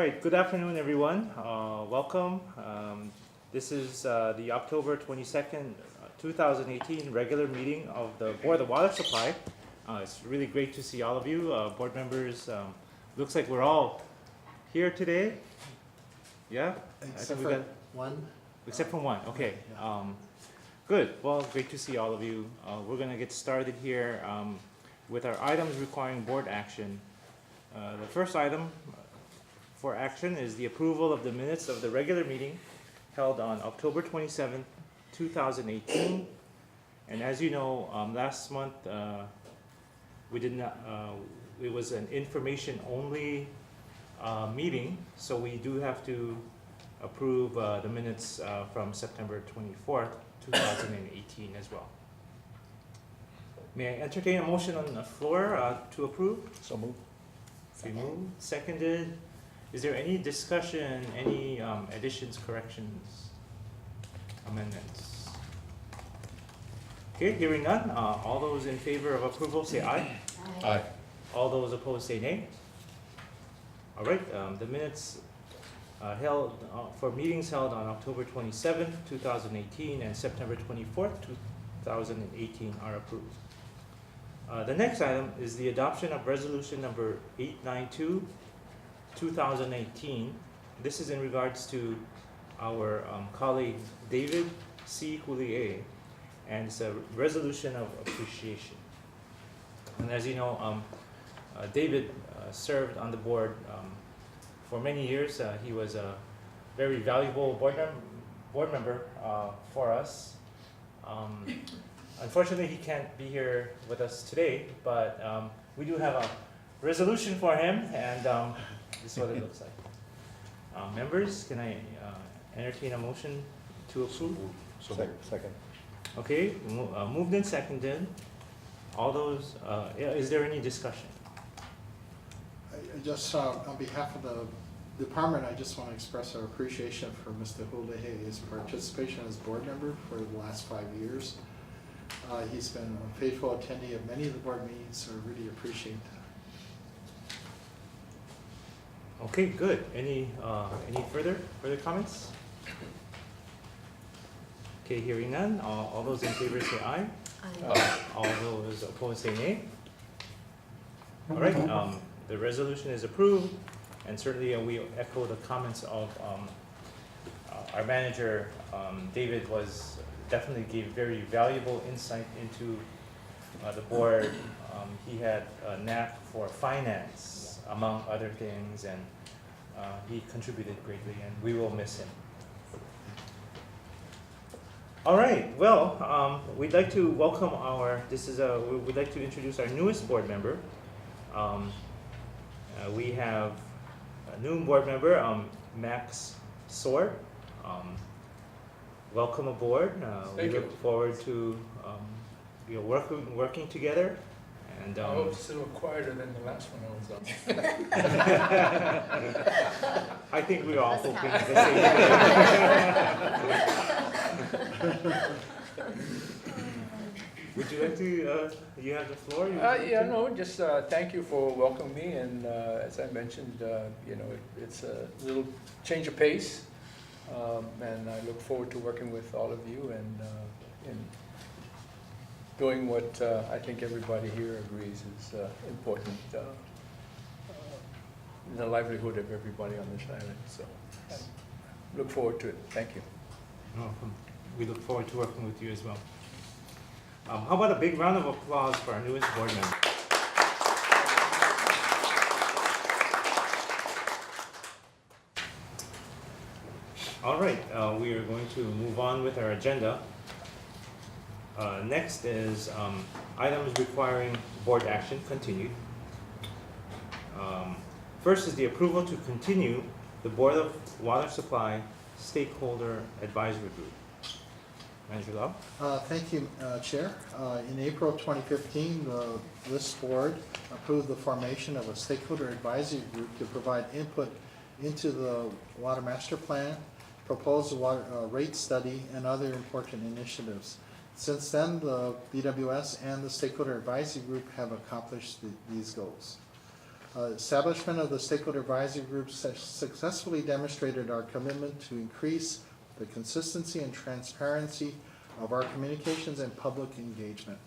right, good afternoon, everyone. Welcome. This is the October 22nd, 2018 regular meeting of the Board of Water Supply. It's really great to see all of you, board members. Looks like we're all here today. Yeah? Except for one. Except for one, okay. Yeah. Good, well, great to see all of you. We're gonna get started here with our items requiring board action. The first item for action is the approval of the minutes of the regular meeting held on October 27th, 2018. And as you know, last month we did not, it was an information only meeting, so we do have to approve the minutes from September 24th, 2018 as well. May I entertain a motion on the floor to approve? So moved. Moved, seconded. Is there any discussion, any additions, corrections, amendments? Okay, hearing none. All those in favor of approval say aye. Aye. All those opposed say nay. All right, the minutes held for meetings held on October 27th, 2018 and September 24th, 2018 are approved. The next item is the adoption of resolution number 892, 2018. This is in regards to our colleague David C. Houlier, and it's a resolution of appreciation. And as you know, David served on the board for many years. He was a very valuable board member for us. Unfortunately, he can't be here with us today, but we do have a resolution for him, and this is what it looks like. Members, can I entertain a motion to approve? Second. Okay, moved and seconded. All those, is there any discussion? I just, on behalf of the department, I just want to express our appreciation for Mr. Houliher's participation as board member for the last 5 years. He's been a faithful attendee of many of the board meetings, so I really appreciate that. Okay, good. Any further comments? Okay, hearing none. All those in favor say aye. Aye. All those opposed say nay. All right, the resolution is approved, and certainly we echo the comments of our manager. David definitely gave very valuable insight into the board. He had a knack for finance, among other things, and he contributed greatly, and we will miss him. All right, well, we'd like to welcome we'd like to introduce our newest board member. We have a new board member, Max Sword. Welcome aboard. We look forward to working together. And I hope it's a little quieter than the last one I was on. I think we're all hoping the same. Would you like to? You have the floor. Just thank you for welcoming me, and as I mentioned, it's a little change of pace. And I look forward to working with all of you and doing what I think everybody here agrees is important in the livelihood of everybody on this island. So I look forward to it. Thank you. Welcome. We look forward to working with you as well. How about a big round of applause for our newest board member? All right, we are going to move on with our agenda. Next is items requiring board action, continued. First is the approval to continue the Board of Water Supply Stakeholder Advisory Group. Manager Lau? Thank you, Chair. In April of 2015, this board approved the formation of a stakeholder advisory group to provide input into the Water Master Plan, proposed water rate study, and other important initiatives. Since then, the BWS and the Stakeholder Advisory Group have accomplished these goals. Establishment of the Stakeholder Advisory Group successfully demonstrated our commitment to increase the consistency and transparency of our communications and public engagement.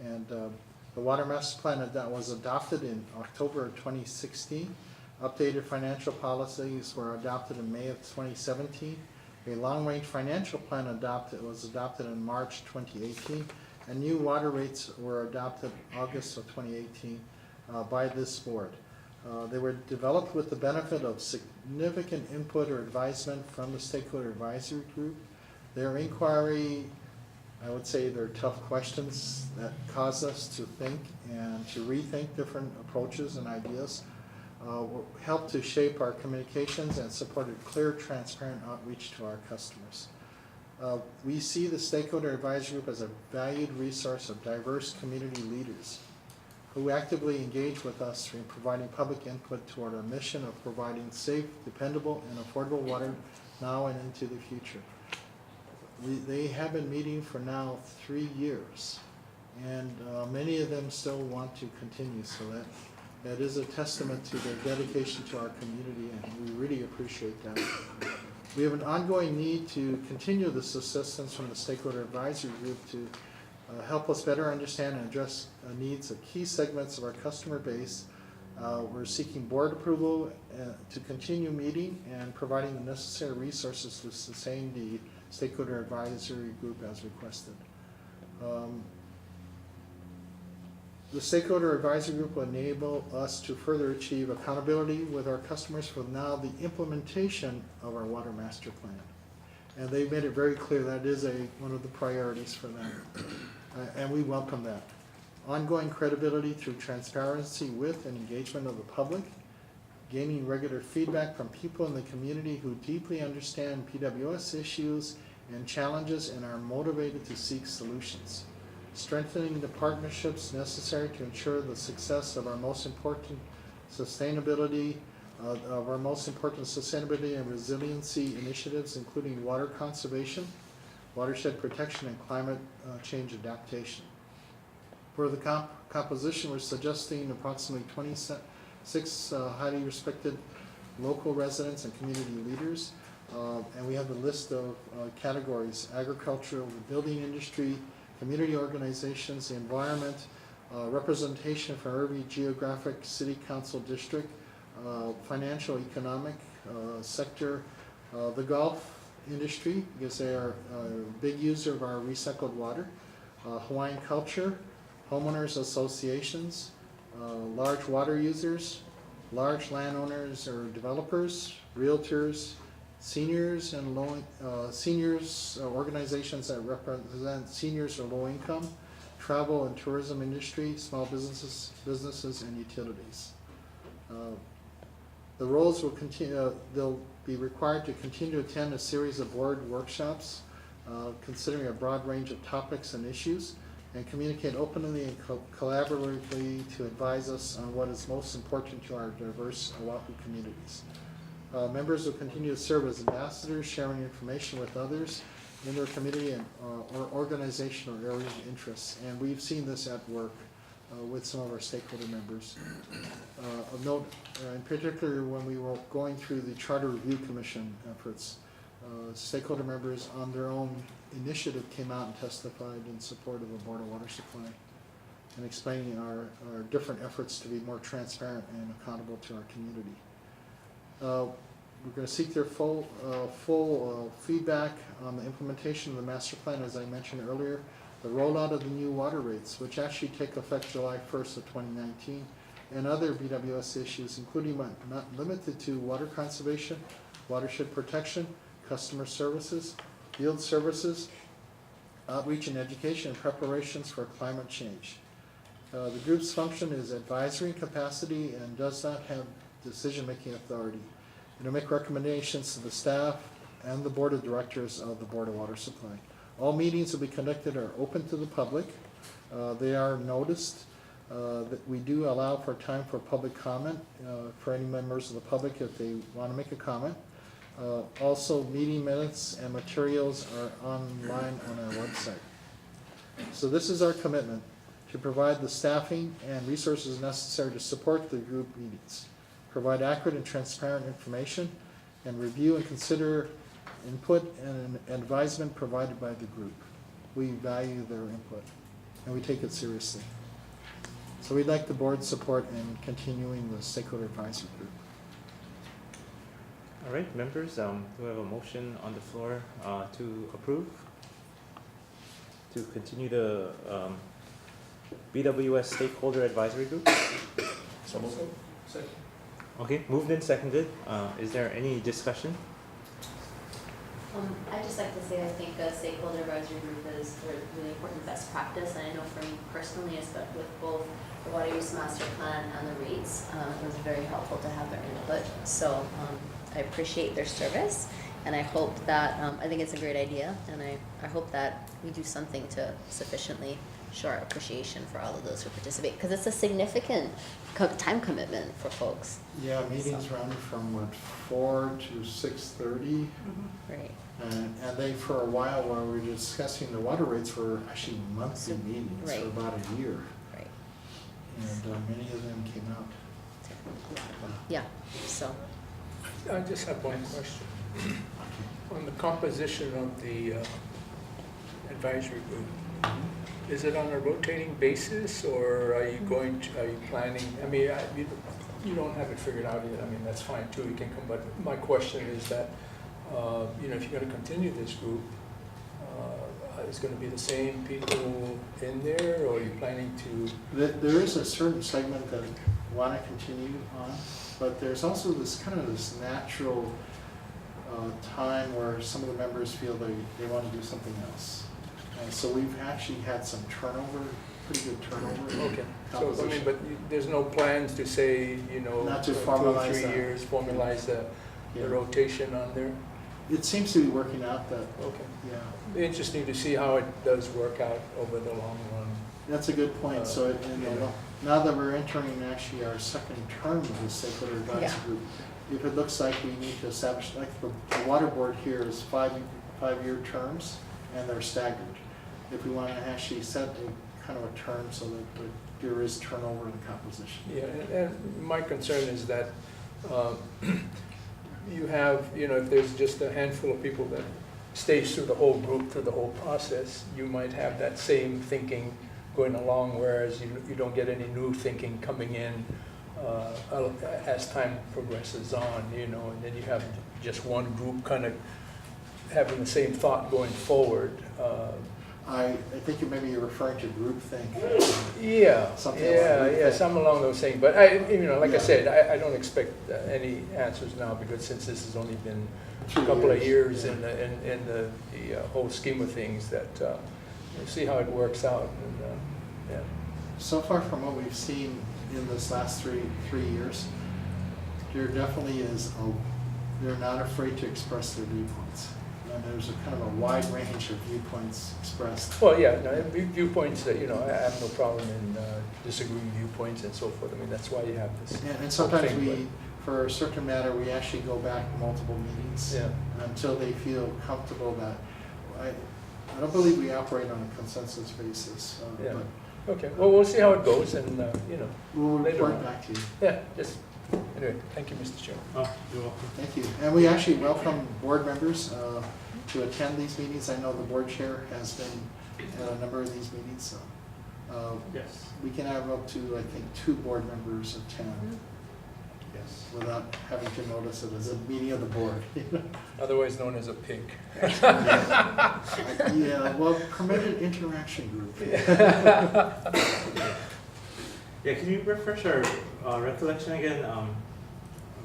And the Water Master Plan that was adopted in October of 2016. Updated financial policies were adopted in May of 2017. A long-range financial plan was adopted in March 2018, and new water rates were adopted August of 2018 by this board. They were developed with the benefit of significant input or advisement from the Stakeholder Advisory Group. Their inquiry, I would say they're tough questions that cause us to think and to rethink different approaches and ideas, helped to shape our communications and supported clear, transparent outreach to our customers. We see the Stakeholder Advisory Group as a valued resource of diverse community leaders who actively engage with us in providing public input toward our mission of providing safe, dependable, and affordable water now and into the future. They have been meeting for now 3 years, and many of them still want to continue, so that is a testament to their dedication to our community, and we really appreciate that. We have an ongoing need to continue this assistance from the Stakeholder Advisory Group to help us better understand and address needs of key segments of our customer base. We're seeking board approval to continue meeting and providing the necessary resources to sustain the Stakeholder Advisory Group as requested. The Stakeholder Advisory Group will enable us to further achieve accountability with our customers for now the implementation of our Water Master Plan. And they've made it very clear that is one of the priorities for them. And we welcome that. Ongoing credibility through transparency with and engagement of the public, gaining regular feedback from people in the community who deeply understand BWS issues and challenges and are motivated to seek solutions. Strengthening the partnerships necessary to ensure the success of our most important sustainability and resiliency initiatives, including water conservation, watershed protection, and climate change adaptation. For the composition, we're suggesting approximately 26 highly respected local residents and community leaders. And we have the list of categories: agricultural, the building industry, community organizations, the environment, representation from every geographic city council district, financial, economic sector, the golf industry, because they are a big user of our recycled water, Hawaiian culture, homeowners associations, large water users, large landowners or developers, realtors, seniors and seniors organizations that represent seniors or low income, travel and tourism industry, small businesses and utilities. The roles will continue. They'll be required to continue to attend a series of board workshops, considering a broad range of topics and issues, and communicate openly and collaboratively to advise us on what is most important to our diverse Oahu communities. Members will continue to serve as ambassadors, sharing information with others in their community and or organization or area of interest. And we've seen this at work with some of our stakeholder members. Of note, in particular, when we were going through the Charter Review Commission efforts, stakeholder members on their own initiative came out and testified in support of the Board of Water Supply and explaining our different efforts to be more transparent and accountable to our community. We're going to seek their full feedback on the implementation of the master plan, as I mentioned earlier, the rollout of the new water rates, which actually take effect July 1st of 2019, and other BWS issues, including but not limited to water conservation, watershed protection, customer services, field services, outreach and education, and preparations for climate change. The group's function is advisory capacity and does not have decision-making authority. It'll make recommendations to the staff and the board of directors of the Board of Water Supply. All meetings will be conducted are open to the public. They are noticed. That we do allow for time for public comment for any members of the public if they want to make a comment. Also, meeting minutes and materials are online on our website. So this is our commitment to provide the staffing and resources necessary to support the group meetings, provide accurate and transparent information, and review and consider input and advisement provided by the group. We value their input, and we take it seriously. So we'd like the board's support in continuing the stakeholder advisory group. All right, members, do we have a motion on the floor to approve? To continue the BWS Stakeholder Advisory Group? So moved. Second. Okay, moved and seconded. Is there any discussion? I'd just like to say I think a stakeholder advisory group is a really important best practice, and I know for me personally, especially with both the water use master plan and the rates, it was very helpful to have their input. So I appreciate their service, and I hope that, I think it's a great idea, and I hope that we do something to sufficiently show our appreciation for all of those who participate, because it's a significant time commitment for folks. Yeah, meetings run from what, 4 to 6:30, Right. and they, for a while, while we were discussing the water rates, were actually monthly meetings Right. for about a year, Right. and many of them came out. Yeah, so. I just have one question. On the composition of the advisory group, is it on a rotating basis, or are you planning, I mean, you don't have it figured out yet, I mean, that's fine too, you can come, but my question is that, if you're gonna continue this group, is gonna be the same people in there, or are you planning to? There is a certain segment that want to continue on, but there's also this kind of this natural time where some of the members feel they want to do something else. And so we've actually had some turnover, pretty good turnover. Okay, so, I mean, but there's no plans to say, Not to 2 formalize or 3 that. years, formalize the Yeah. rotation on there? It seems to be working out that, Okay. yeah, Interesting to see how it does work out over the long run. that's a good point. So Yeah. now that we're entering actually our second term of the stakeholder advisory Yeah. group, if it looks like we need to establish, like the water board here is five-year terms, and they're staggered. If we want to actually set a kind of a term so that there is turnover in composition. Yeah, and my concern is that you have, if there's just a handful of people that stays through the whole group, through the whole process, you might have that same thinking going along, whereas you don't get any new thinking coming in as time progresses on, and then you have just one group kind of having the same thought going forward. I think maybe you're referring to groupthink. Yeah, Something yeah, like that. some along those things. But like I Yeah. said, I don't expect any answers now, because since this has only been a 2 couple of years yeah. in the whole scheme of things, that we'll see how it works out. And, yeah. So far from what we've seen in this last three years, there definitely is they're not afraid to express their viewpoints. And there's a kind of a wide range of viewpoints expressed. Well, yeah, no, viewpoints that, I have no problem in disagreeing viewpoints and so forth. I mean, that's why you have this. And sometimes thing, for a certain matter, we actually go back multiple meetings Yeah. until they feel comfortable that, I don't believe we operate on a consensus basis. Yeah. But Okay, well, we'll see how it goes, and, we'll later report on. back to you. yeah, just, anyway, thank you, Mr. Chairman. Oh, you're welcome. Thank you. And we actually welcome board members to attend these meetings. I know the board chair has been at a number of these meetings, so Yes. we can have up to, I think, 2 board members attend Yes. without having to notice it as a meeting of the board. Otherwise known as a pig. Yeah, well, permitted interaction group. Yeah, can you refresh our recollection again,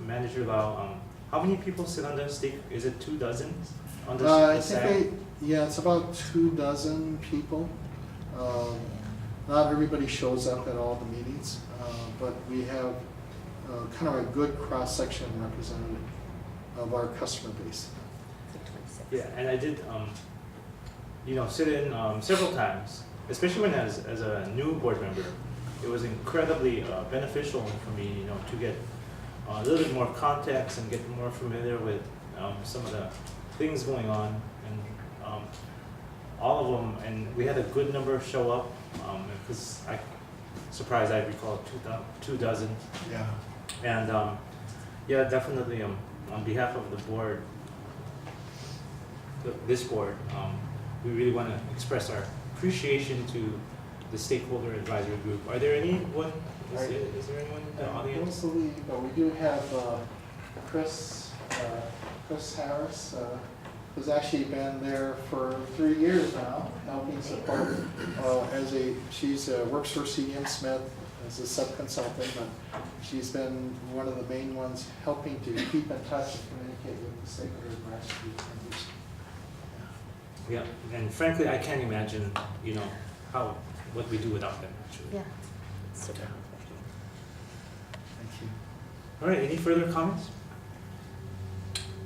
Manager Lau? How many people sit on the stake? Is it 2 dozen on the I SAG? think it's about 2 dozen people. Not everybody shows up at all the meetings, but we have kind of a good cross-section representative of our customer base. Yeah, and I did, sit in several times, especially when as a new board member. It was incredibly beneficial for me, to get a little bit more context and get more familiar with some of the things going on. And all of them, and we had a good number show up, because I, surprised I recall 2 dozen. Yeah. And, yeah, definitely, on behalf of the board, this board, we really want to express our appreciation to the stakeholder advisory group. Are there anyone, is there anyone in the I audience? don't believe, but we do have Chris Harris, who's actually been there for 3 years now, helping support, she's works for CM Smith as a sub-consultant, but she's been one of the main ones helping to keep in touch and communicate with the stakeholder advisory members. Yeah, and frankly, I can't imagine, what we do without them, actually. Yeah. Super. Thank you. All right, any further comments?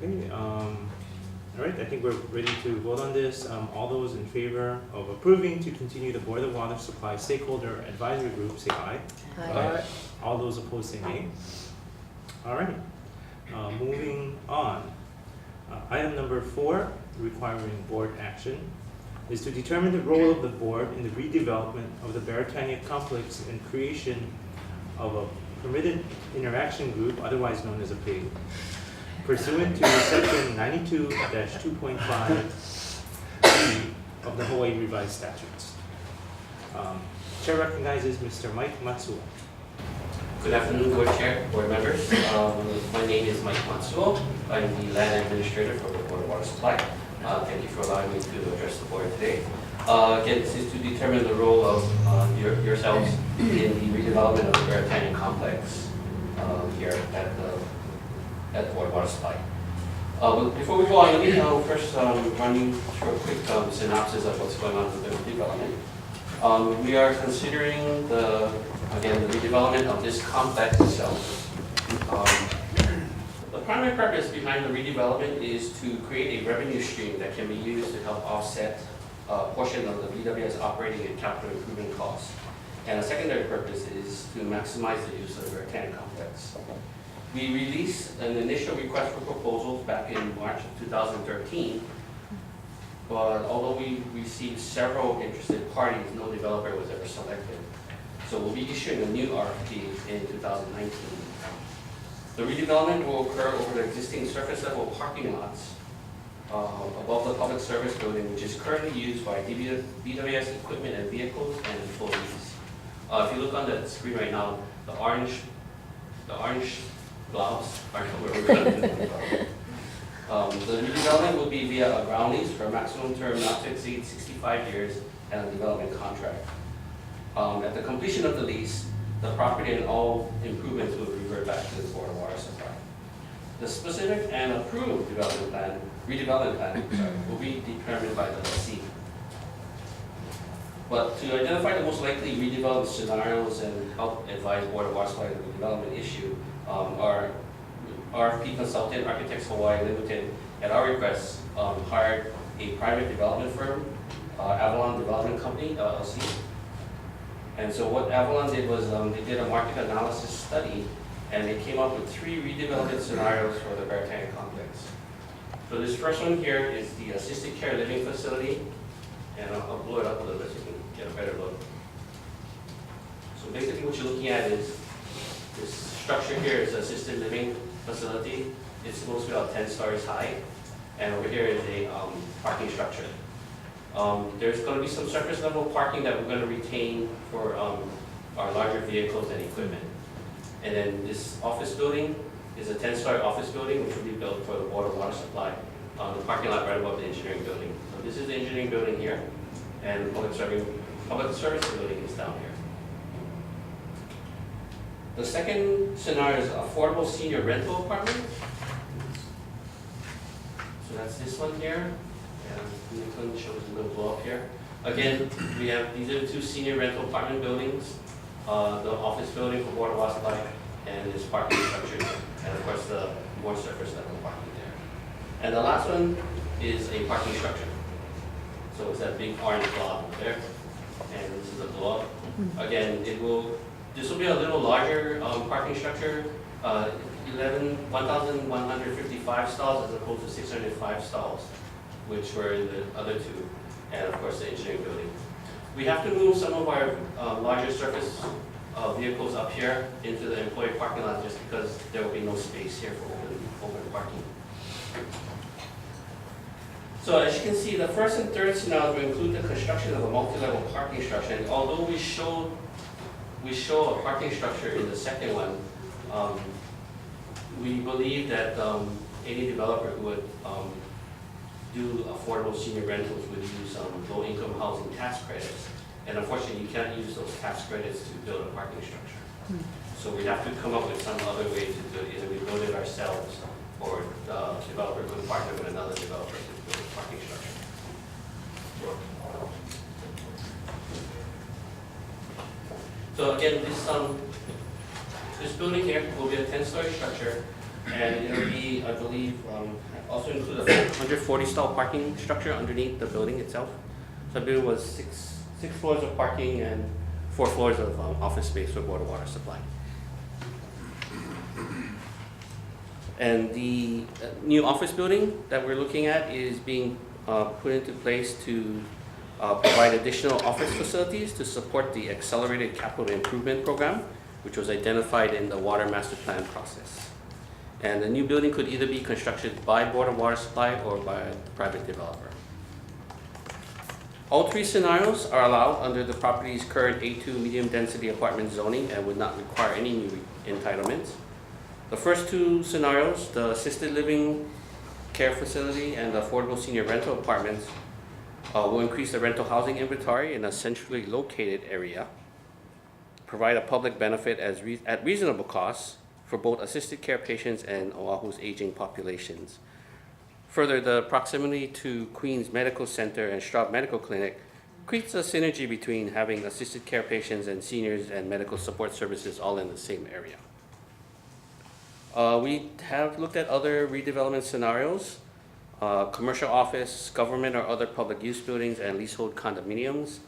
Okay, all right, I think we're ready to vote on this. All those in favor of approving to continue the Board of Water Supply Stakeholder Advisory Group, say aye. Aye. All those opposed, say nay. All right, moving on. Item number 4, requiring board action, is to determine the role of the board in the redevelopment of the Beretania complex and creation of a permitted interaction group, otherwise known as a PIG, pursuant to section 92-2.5 of the Hawaii Revised Statutes. Chair recognizes Mr. Mike Matsuo. Good afternoon, Board Chair, Board members. My name is Mike Matsuo. I'm the land administrator for the Board of Water Supply. Thank you for allowing me to address the board today. Again, this is to determine the role of yourselves in the redevelopment of the Beretania complex here at the Board of Water Supply. Before we go on, let me first run you through a quick synopsis of what's going on with the redevelopment. We are considering the redevelopment of this complex itself. The primary purpose behind the redevelopment is to create a revenue stream that can be used to help offset a portion of the BWS operating and capital improvement costs. And a secondary purpose is to maximize the use of the Beretania complex. We released an initial request for proposals back in March of 2013, but although we received several interested parties, no developer was ever selected. So we'll be issuing a new RFP in 2019. The redevelopment will occur over the existing surface level parking lots above the public service building, which is currently used by BWS equipment and vehicles and employees. If you look on the screen right now, the orange blobs are where we're going to do the redevelopment. The redevelopment will be via a ground lease for a maximum term not to exceed 65 years and a development contract. At the completion of the lease, the property and all improvements will revert back to the Board of Water Supply. The specific and approved redevelopment plan will be determined by the lessee. But to identify the most likely redevelopment scenarios and help advise Board of Water Supply on the redevelopment issue, our RFP consultant, Architects Hawaii Limited, at our request, hired a private development firm, Avalon Development Company, LLC. And so what Avalon did was they did a market analysis study, and they came up with 3 redevelopment scenarios for the Beretania complex. So this first one here is the assisted care living facility, and I'll blow it up a little bit so you can get a better look. So basically what you're looking at is this structure here is assisted living facility. It's supposed to be about 10 stories high, and over here is a parking structure. There's going to be some surface level parking that we're going to retain for our larger vehicles and equipment. And then this office building is a 10-story office building which will be built for the Board of Water Supply on the parking lot right above the engineering building. So this is the engineering building here, and the public service building is down here. The second scenario is affordable senior rental apartment. So that's this one here. Newton shows a little blow up here. Again, we have these are the 2 senior rental apartment buildings, the office building for Board of Water Supply, and this parking structure, and of course the more surface level parking there. And the last one is a parking structure. So it's that big orange blob there, and this is a blow up. Again, this will be a little larger parking structure, 1,155 stalls as opposed to 605 stalls, which were in the other 2. and of course the engineering building. We have to move some of our larger surface vehicles up here into the employee parking lot just because there will be no space here for open parking. So as you can see, the first and third scenarios will include the construction of a multi-level parking structure. And although we show a parking structure in the second one, we believe that any developer who would do affordable senior rentals would use low-income housing tax credits. And unfortunately, you can't use those tax credits to build a parking structure. So we have to come up with some other way to do it. Either we build it ourselves or the developer could partner with another developer to build a parking structure. So again, this building here will be a 10-story structure, and it'll be, I believe, also include a 140 stall parking structure underneath the building itself. So I believe it was six floors of parking and 4 floors of office space for board and water supply. And the new office building that we're looking at is being put into place to provide additional office facilities to support the accelerated capital improvement program, which was identified in the water master plan process. And the new building could either be constructed by Board of Water Supply or by a private developer. All 3 scenarios are allowed under the property's current A2 medium density apartment zoning and would not require any new entitlements. The first 2 scenarios, the assisted living care facility and the affordable senior rental apartments, will increase the rental housing inventory in a centrally located area, provide a public benefit at reasonable costs for both assisted care patients and Oahu's aging populations. Further, the proximity to Queens Medical Center and Straub Medical Clinic creates a synergy between having assisted care patients and seniors and medical support services all in the same area. We have looked at other redevelopment scenarios, commercial office, government or other public use buildings, and leasehold condominiums.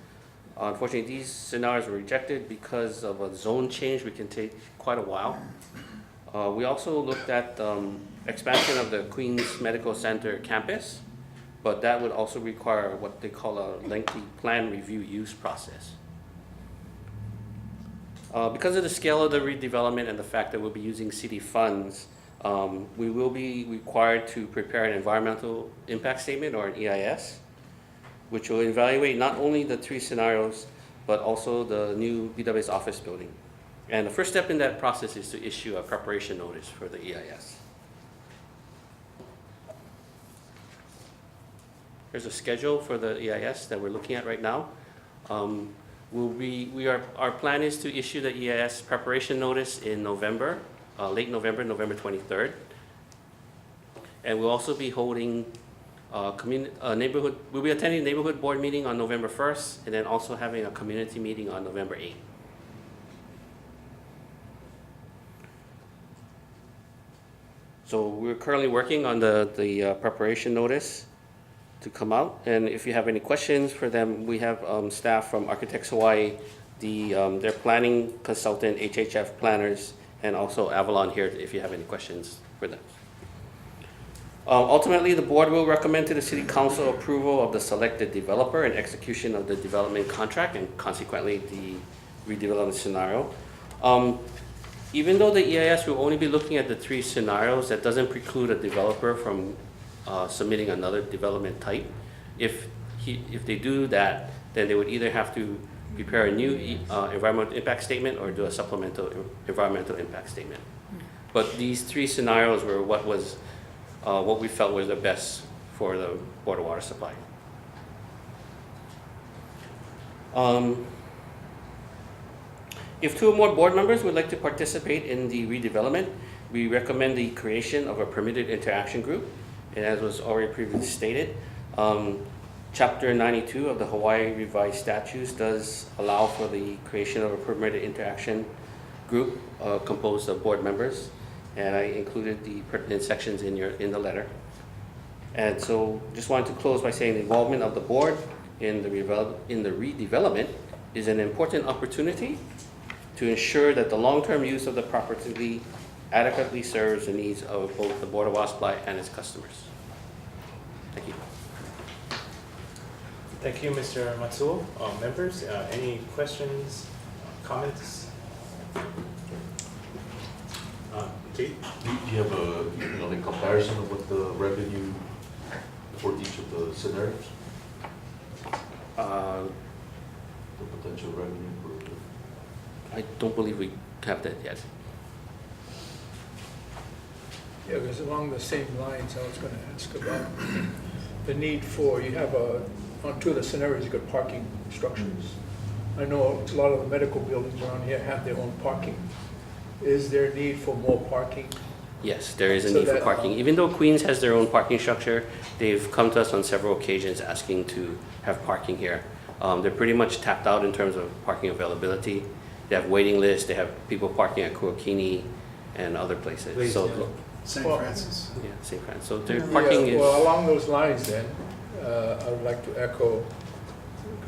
Unfortunately, these scenarios were rejected because of a zone change, which can take quite a while. We also looked at expansion of the Queens Medical Center campus, but that would also require what they call a lengthy plan review use process. Because of the scale of the redevelopment and the fact that we'll be using city funds, we will be required to prepare an environmental impact statement or an EIS, which will evaluate not only the 3 scenarios, but also the new BWS office building. And the first step in that process is to issue a preparation notice for the EIS. There's a schedule for the EIS that we're looking at right now. Our plan is to issue the EIS preparation notice in November, late November, November 23rd. And we'll also be holding we'll be attending a neighborhood board meeting on November 1st, and then also having a community meeting on November 8th. So we're currently working on the preparation notice to come out, and if you have any questions for them, we have staff from Architects Hawaii, their planning consultant, HHF planners, and also Avalon here if you have any questions for them. Ultimately, the board will recommend to the City Council approval of the selected developer and execution of the development contract and consequently the redevelopment scenario. Even though the EIS will only be looking at the 3 scenarios, that doesn't preclude a developer from submitting another development type. If they do that, then they would either have to prepare a new environmental impact statement or do a supplemental environmental impact statement. But these 3 scenarios were what we felt was the best for the Board of Water Supply. If 2 or more board members would like to participate in the redevelopment, we recommend the creation of a permitted interaction group. And as was already previously stated, Chapter 92 of the Hawaii Revised Statutes does allow for the creation of a permitted interaction group composed of board members. And I included the pertinent sections in the letter. And so just wanted to close by saying the involvement of the board in the redevelopment is an important opportunity to ensure that the long-term use of the property adequately serves the needs of both the Board of Water Supply and its customers. Thank you. Thank you, Mr. Matsuo. Members, any questions, comments? Chief? Do you have a comparison of what the revenue for each of the scenarios? The potential revenue for the. I don't believe we have that yet. Yeah, because along the same lines, I was gonna ask about the need for, you have on two of the scenarios, you've got parking structures. I know a lot of the medical buildings around here have their own parking. Is there a need for more parking? Yes, there is a So need for that, parking. Even though Queens has their own parking structure, they've come to us on several occasions asking to have parking here. They're pretty much tapped out in terms of parking availability. They have waiting lists, they have people parking at Kuakini and other places. Please, So, yeah. St. Well- Francis. yeah, St. Francis. So their Yeah, parking is, well, along those lines then, I would like to echo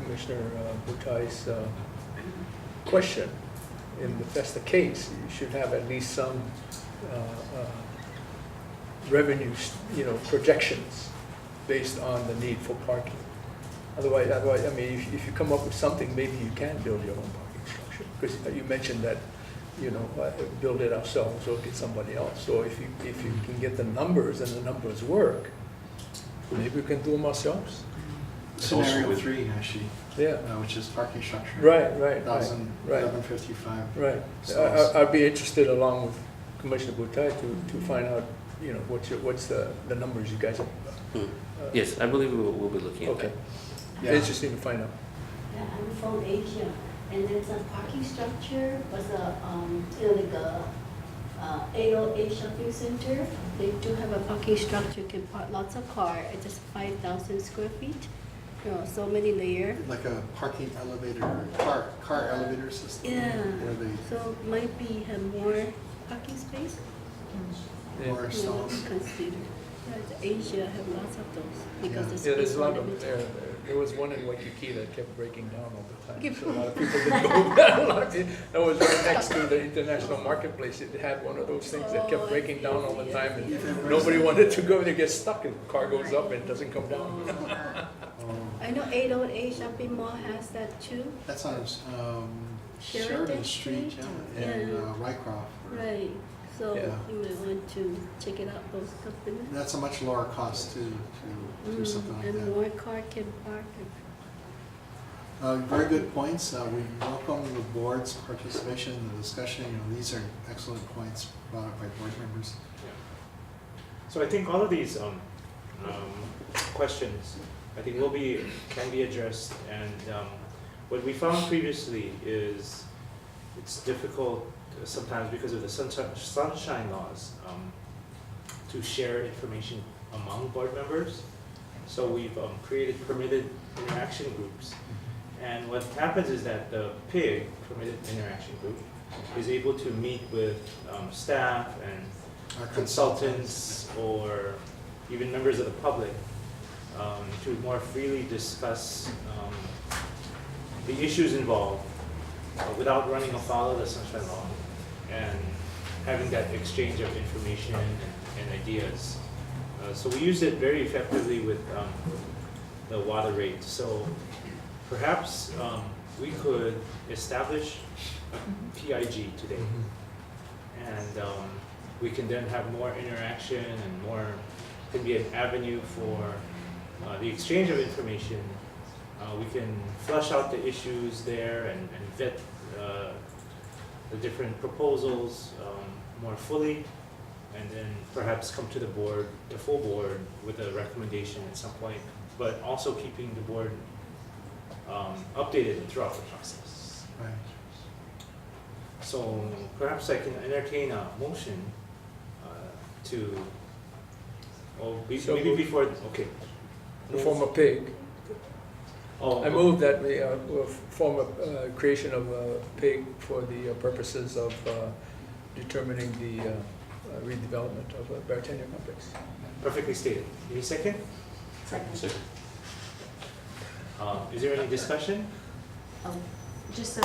Commissioner Butai's question. And if that's the case, you should have at least some revenue, projections based on the need for parking. Otherwise, I mean, if you come up with something, maybe you can build your own parking structure. Because you mentioned that, build it ourselves or get somebody else. So if you can get the numbers and the numbers work, maybe we can do them ourselves. Scenario with- 3, actually, Yeah, which is parking structure. right. 1155. Right. So- I'd be interested along with Commissioner Butai to find out, what's the numbers you guys have. yes, I believe we'll be looking at Okay. that. Yeah. Interesting to find out. Yeah, I'm from Asia, and there's a parking structure, was like a 808 shopping center. They do have a parking structure, can park lots of car, it's just 5,000 square feet. So many layer. Like a parking elevator, car elevator system. Yeah. Where they, So might be have more parking space. Yeah. more stalls. Consider. Yeah, Asia have lots of those because Yeah. the Yeah, there's space a lot of them limited. there. There was one in Waikiki that kept breaking down all the time. So a lot of people didn't go there. A lot of people, that was right next to the international marketplace. It had one of those things that kept breaking down all the time, and nobody wanted to go. They get stuck, and the car goes up and it doesn't come down. Oh, I know 808 shopping mall has that too. that's on Sheridan Sheridan Street, Street? yeah, and Yeah. Rycroft. Right, so Yeah. you might want to check it out, those companies. That's a much lower cost to do something like And that. more car can park. Very good points. We welcome the board's participation in the discussion. These are excellent points brought up by board members. So I think all of these questions, I think can be addressed, and what we found previously is it's difficult sometimes because of the sunshine laws to share information among board members. So we've created permitted interaction groups, and what happens is that the PIG, Permitted Interaction Group, is able to meet with staff and Our consultants or even members of the public to more freely discuss the issues involved without running afoul of the Sunshine Law and having that exchange of information and ideas. So we used it very effectively with the water rate. So perhaps we could establish a PIG today, and we can then have more interaction and more, can be an avenue for the exchange of information. We can flush out the issues there and vet the different proposals more fully, and then perhaps come to the board, the full board, with a recommendation at some point, but also keeping the board updated throughout the process. Right. So perhaps I can entertain a motion to, So maybe moved. before, okay. To form a PIG. Oh, I move that we will form a creation of a PIG for the purposes of determining the redevelopment of a Bartender complex. perfectly stated. Any second? Second. Is there any discussion? Just a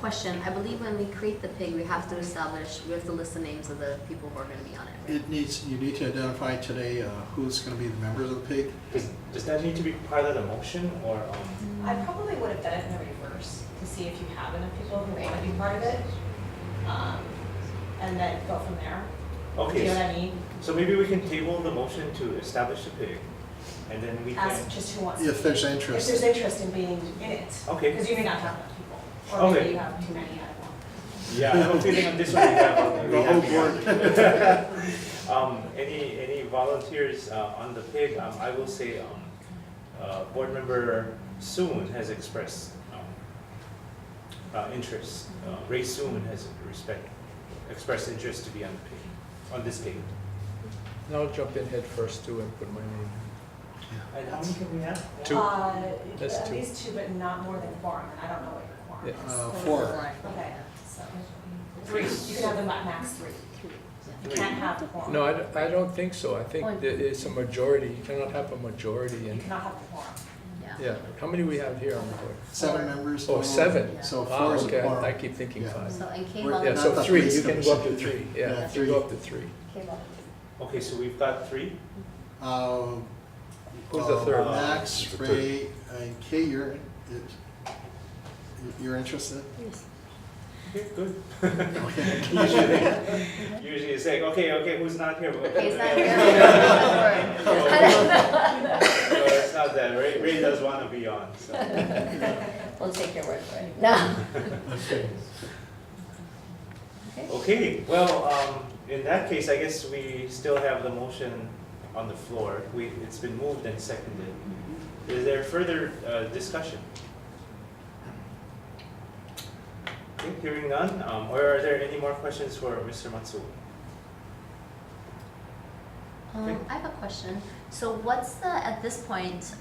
question, I believe when we create the pig, we have to list the names of the people who are gonna be on it, right? You need to identify today who's gonna be the members of the pig. Does that need to be part of the motion, or, I probably would have done it in the reverse, to see if you have enough people who want to be part of it, and then go from there. Do you okay, know what I mean? so maybe we can table the motion to establish the pig, and then we can, Ask just who wants to. If there's If interest. there's interest in being in it. Okay. Because you may not have enough people, or Okay. maybe you have too many, I don't know. yeah, I have a feeling on this one we have, The whole board. Any volunteers on the pig? I will say, board member Soon has expressed interest. Ray Soon has expressed interest to be on the pig, on this pig. And I'll jump in head first too and put my name. And how many can we have? Two. That's At two. least two, but not more than quorum, and I don't know what your quorum Yeah. is. 4. Okay, so, three, you can have them at max three. You can't have the quorum. No, I don't think so. I think that it's a majority. You cannot have a majority You and, cannot have the quorum. yeah. How many we have here on the board? 7 members. Oh, total. 7. So Ah, 4 is a okay, quorum. I keep thinking Yeah. 5. So, and Kay We're- Yeah, not so the 3, police you can go up to commission. 3, Yeah, yeah, you 3. can go up to 3. Okay, so we've got 3. Who's the third? Max, The third. Ray, and Kay, you're interested? Okay, good. Okay. Usually it's like, okay, who's not here? Okay, it's not here. No, it's not that. Ray does want to be on, so. We'll take your word for it. No. Okay, well, in that case, I guess we still have the motion on the floor. It's been moved and seconded. Is there further discussion? Okay, hearing none, or are there any more questions for Mr. Matsuo? Okay. I have a question. So what's at this point,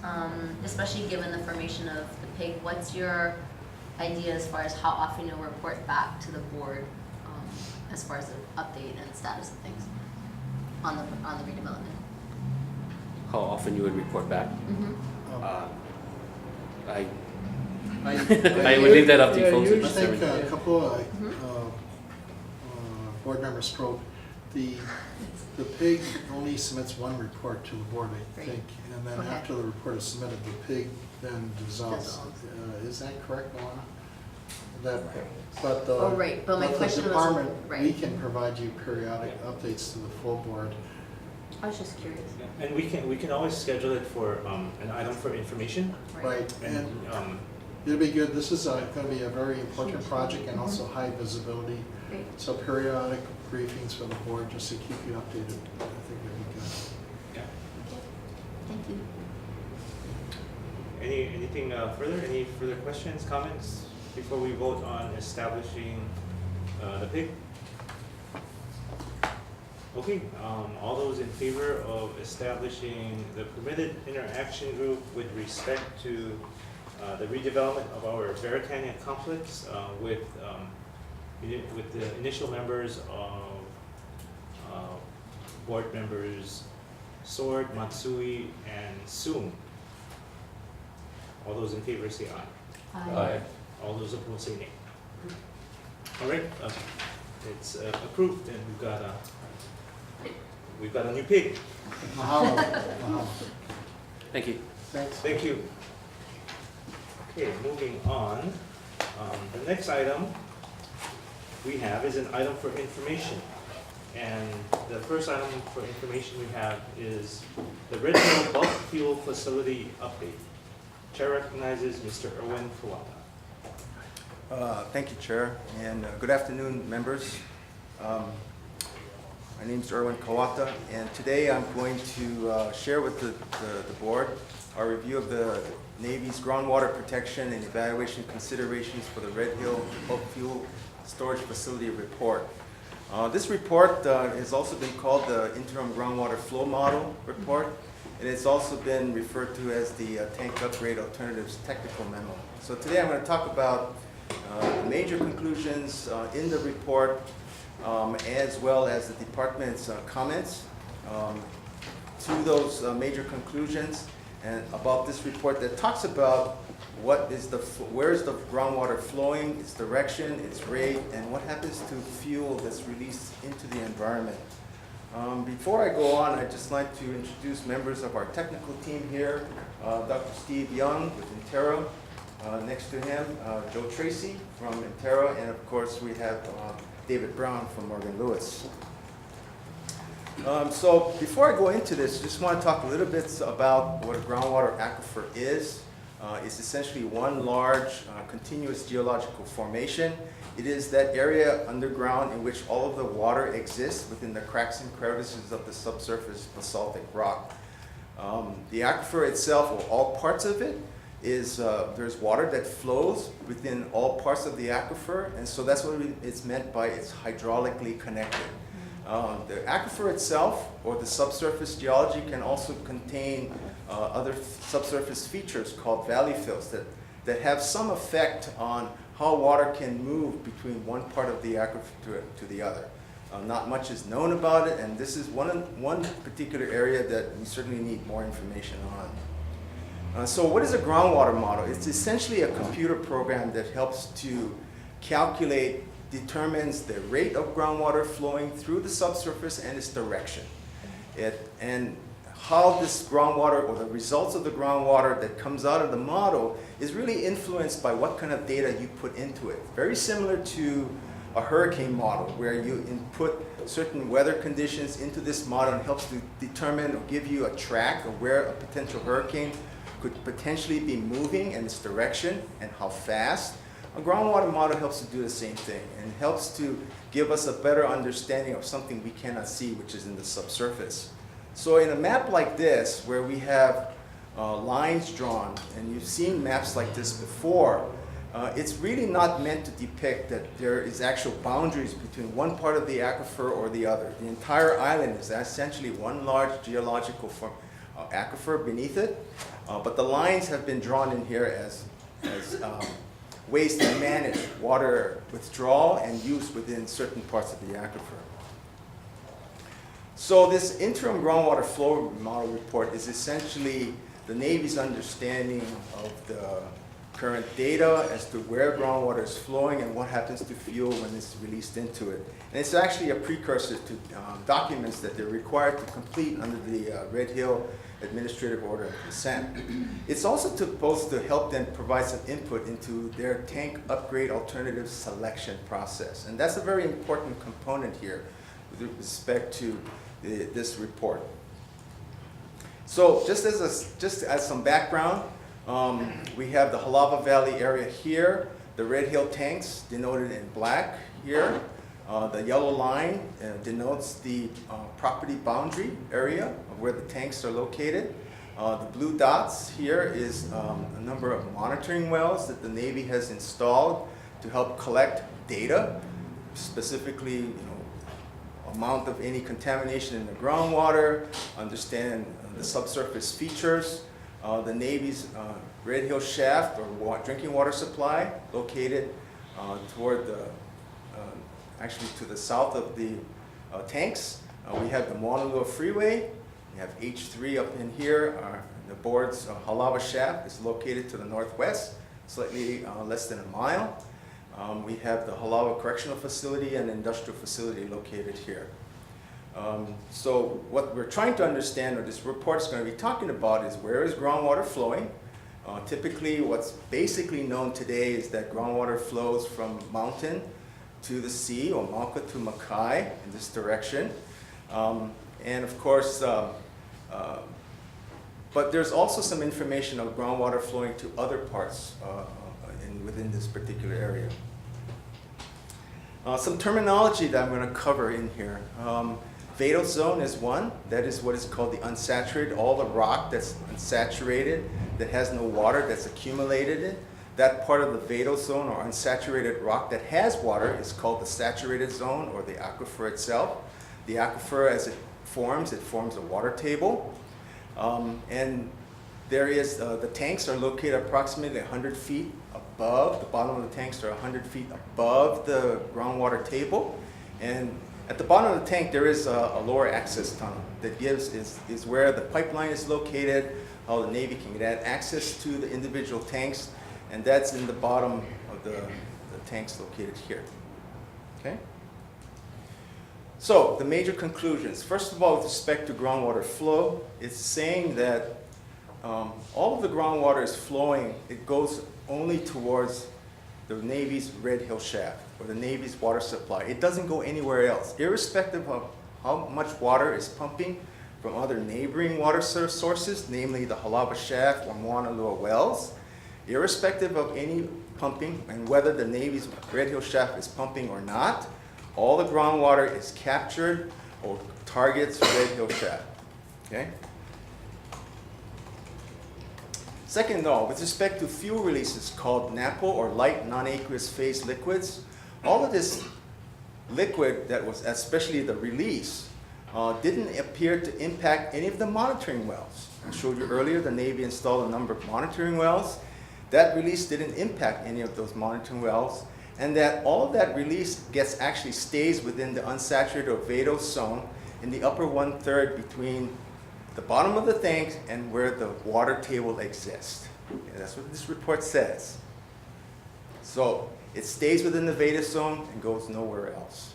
especially given the formation of the pig, what's your idea as far as how often you'll report back to the board, as far as the update and status of things on the redevelopment? How often you would report back? Mm-hmm. I I would leave that up to you Yeah, folks to I determine. think a couple of Mhm. board members spoke. The pig only submits one report to the board, I Right. think, and then Okay. after the report is submitted, the pig then dissolves. Dissolves. Is that correct, Luana? But Oh, right, but my question was- the department, we right. can provide you periodic updates to the full board. I was just curious. And we can always schedule it for an item for information. Right, And and it'll be good. This is gonna be a very important project and also high visibility. Great. So periodic briefings for the board, just to keep you updated, I think would be good. Thank you. Anything further? Any further questions, comments before we vote on establishing the pig? Okay, all those in favor of establishing the permitted interaction group with respect to the redevelopment of our Veritania complex with the initial members of board members Sword, Matsui, and Soon. All those in favor say aye. Aye. All those opposed say nay. All right, it's approved, and we've got a new pig. Mahalo. Mahalo. Thank you. Thanks. Thank you. Okay, moving on. The next item we have is an item for information. And the first item for information we have is the Red Hill Bulk Fuel Facility update. Chair recognizes Mr. Erwin Kawata. Thank you, Chair, and good afternoon, members. My name is Erwin Kawata, and today I'm going to share with the board our review of the Navy's groundwater protection and evaluation considerations for the Red Hill Bulk Fuel Storage Facility report. This report has also been called the Interim Groundwater Flow Model Report, and it's also been referred to as the Tank Upgrade Alternatives Technical Memo. So today I'm going to talk about the major conclusions in the report, as well as the department's comments to those major conclusions, and about this report that talks about where is the groundwater flowing, its direction, its rate, and what happens to fuel that's released into the environment. Before I go on, I'd just like to introduce members of our technical team here. Dr. Steve Young with Intero. Next to him, Joe Tracy from Intero, and of course we have David Brown from Morgan Lewis. So before I go into this, just want to talk a little bit about what a groundwater aquifer is. It's essentially one large continuous geological formation. It is that area underground in which all of the water exists within the cracks and crevices of the subsurface basaltic rock. The aquifer itself, or all parts of it, is there's water that flows within all parts of the aquifer, and so that's what it's meant by it's hydraulically connected. The aquifer itself, or the subsurface geology, can also contain other subsurface features called valley fills that have some effect on how water can move between one part of the aquifer to the other. Not much is known about it, and this is one particular area that we certainly need more information on. So what is a groundwater model? It's essentially a computer program that helps to determines the rate of groundwater flowing through the subsurface and its direction. And how this groundwater, or the results of the groundwater that comes out of the model, is really influenced by what kind of data you put into it. Very similar to a hurricane model, where you input certain weather conditions into this model and helps to determine or give you a track of where a potential hurricane could potentially be moving and its direction and how fast. A groundwater model helps to do the same thing and helps to give us a better understanding of something we cannot see, which is in the subsurface. So in a map like this, where we have lines drawn, and you've seen maps like this before, it's really not meant to depict that there is actual boundaries between one part of the aquifer or the other. The entire island is essentially one large geological aquifer beneath it, but the lines have been drawn in here as ways to manage water withdrawal and use within certain parts of the aquifer. So this interim groundwater flow model report is essentially the Navy's understanding of the current data as to where groundwater is flowing and what happens to fuel when it's released into it. And it's actually a precursor to documents that they're required to complete under the Red Hill Administrative Order of Consent. It's also supposed to help them provide some input into their tank upgrade alternative selection process. And that's a very important component here with respect to this report. So just as some background, we have the Halava Valley area here, the Red Hill tanks denoted in black here. The yellow line denotes the property boundary area of where the tanks are located. The blue dots here is a number of monitoring wells that the Navy has installed to help collect data, specifically, amount of any contamination in the groundwater, understand the subsurface features. The Navy's Red Hill shaft, or drinking water supply, located toward actually to the south of the tanks. We have the Mauna Loa Freeway. We have H3 up in here. The board's Halava shaft is located to the northwest, slightly less than a mile. We have the Halava Correctional Facility and Industrial Facility located here. So what we're trying to understand, or this report is going to be talking about, is where is groundwater flowing? Typically, what's basically known today is that groundwater flows from mountain to the sea, or Mauka to Makai, in this direction. And of course, but there's also some information of groundwater flowing to other parts within this particular area. Some terminology that I'm going to cover in here. Vadal zone is one. That is what is called the unsaturated, all the rock that's unsaturated, that has no water, that's accumulated in. That part of the vadal zone, or unsaturated rock that has water, is called the saturated zone, or the aquifer itself. The aquifer, as it forms a water table. And there is, the tanks are located approximately 100 feet above, the bottom of the tanks are 100 feet above the groundwater table. And at the bottom of the tank, there is a lower access tunnel that is where the pipeline is located, how the Navy can get access to the individual tanks, and that's in the bottom of the tanks located here. Okay? So, the major conclusions. First of all, with respect to groundwater flow, it's saying that all of the groundwater is flowing, it goes only towards the Navy's Red Hill shaft, or the Navy's water supply. It doesn't go anywhere else, irrespective of how much water is pumping from other neighboring water sources, namely the Halaba Shaft or Mauna Lua wells. Irrespective of any pumping and whether the Navy's Red Hill Shaft is pumping or not, all the groundwater is captured or targets Red Hill Shaft. Okay? Second, though, with respect to fuel releases called NAPO or light non-aqueous phase liquids, all of this liquid that was, especially the release, didn't appear to impact any of the monitoring wells. I showed you earlier the Navy installed a number of monitoring wells. That release didn't impact any of those monitoring wells, and that all of that release actually stays within the unsaturated or vadose zone in the upper 1/3 between the bottom of the tank and where the water table exists. Okay, that's what this report says. So it stays within the vadose zone and goes nowhere else.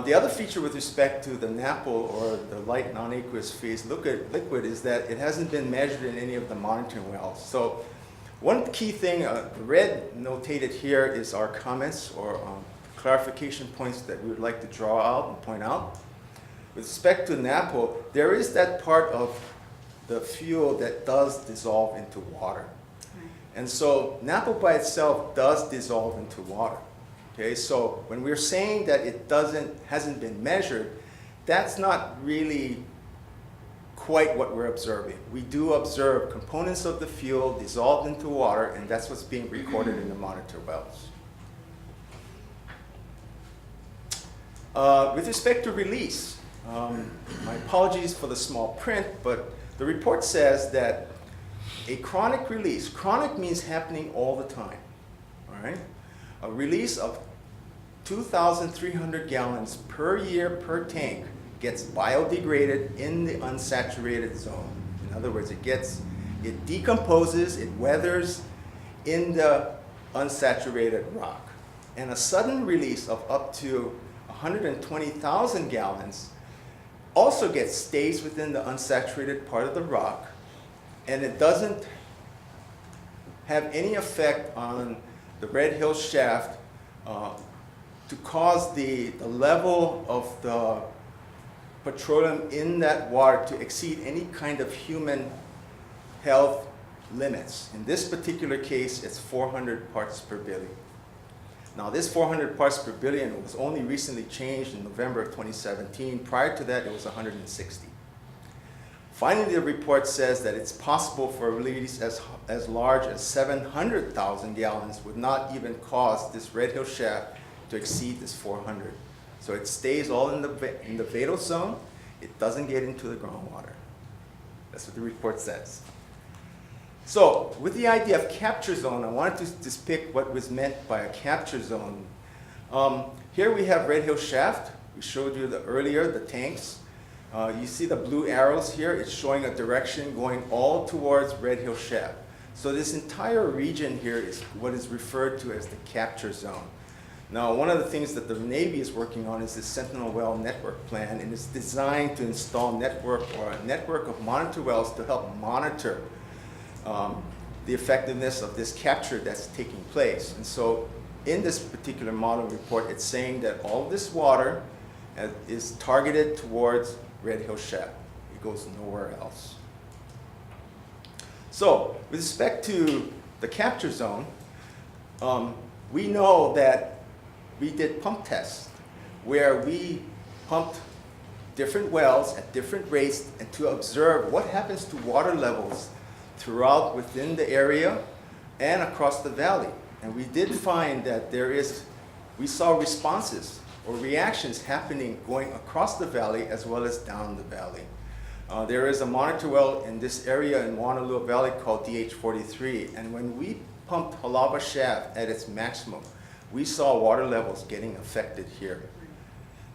The other feature with respect to the NAPO or the light non-aqueous phase liquid is that it hasn't been measured in any of the monitoring wells. So one key thing, red notated here is our comments or clarification points that we would like to draw out and point out. With respect to NAPO, there is that part of the fuel that does dissolve into water. And so NAPO by itself does dissolve into water. Okay, so when we're saying that it hasn't been measured, that's not really quite what we're observing. We do observe components of the fuel dissolved into water, and that's what's being recorded in the monitor wells. With respect to release, my apologies for the small print, but the report says that a chronic release, chronic means happening all the time, all right? A release of 2,300 gallons per year per tank gets biodegraded in the unsaturated zone. In other words, it decomposes, it weathers in the unsaturated rock. And a sudden release of up to 120,000 gallons also stays within the unsaturated part of the rock, and it doesn't have any effect on the Red Hill Shaft to cause the level of the petroleum in that water to exceed any kind of human health limits. In this particular case, it's 400 parts per billion. Now, this 400 parts per billion was only recently changed in November of 2017. Prior to that, it was 160. Finally, the report says that it's possible for a release as large as 700,000 gallons would not even cause this Red Hill Shaft to exceed this 400. So it stays all in the vadose zone. It doesn't get into the groundwater. That's what the report says. So with the idea of capture zone, I wanted to depict what was meant by a capture zone. Here we have Red Hill Shaft. We showed you earlier the tanks. You see the blue arrows here. It's showing a direction going all towards Red Hill Shaft. So this entire region here is what is referred to as the capture zone. Now, one of the things that the Navy is working on is the Sentinel Well Network Plan, and it's designed to install a network of monitor wells to help monitor the effectiveness of this capture that's taking place. And so in this particular model report, it's saying that all of this water is targeted towards Red Hill Shaft. It goes nowhere else. So with respect to the capture zone, we know that we did pump tests where we pumped different wells at different rates and to observe what happens to water levels throughout within the area and across the valley. And we did find that we saw responses or reactions happening going across the valley as well as down the valley. There is a monitor well in this area in Mauna Lua Valley called DH43, and when we pumped Halaba Shaft at its maximum, we saw water levels getting affected here.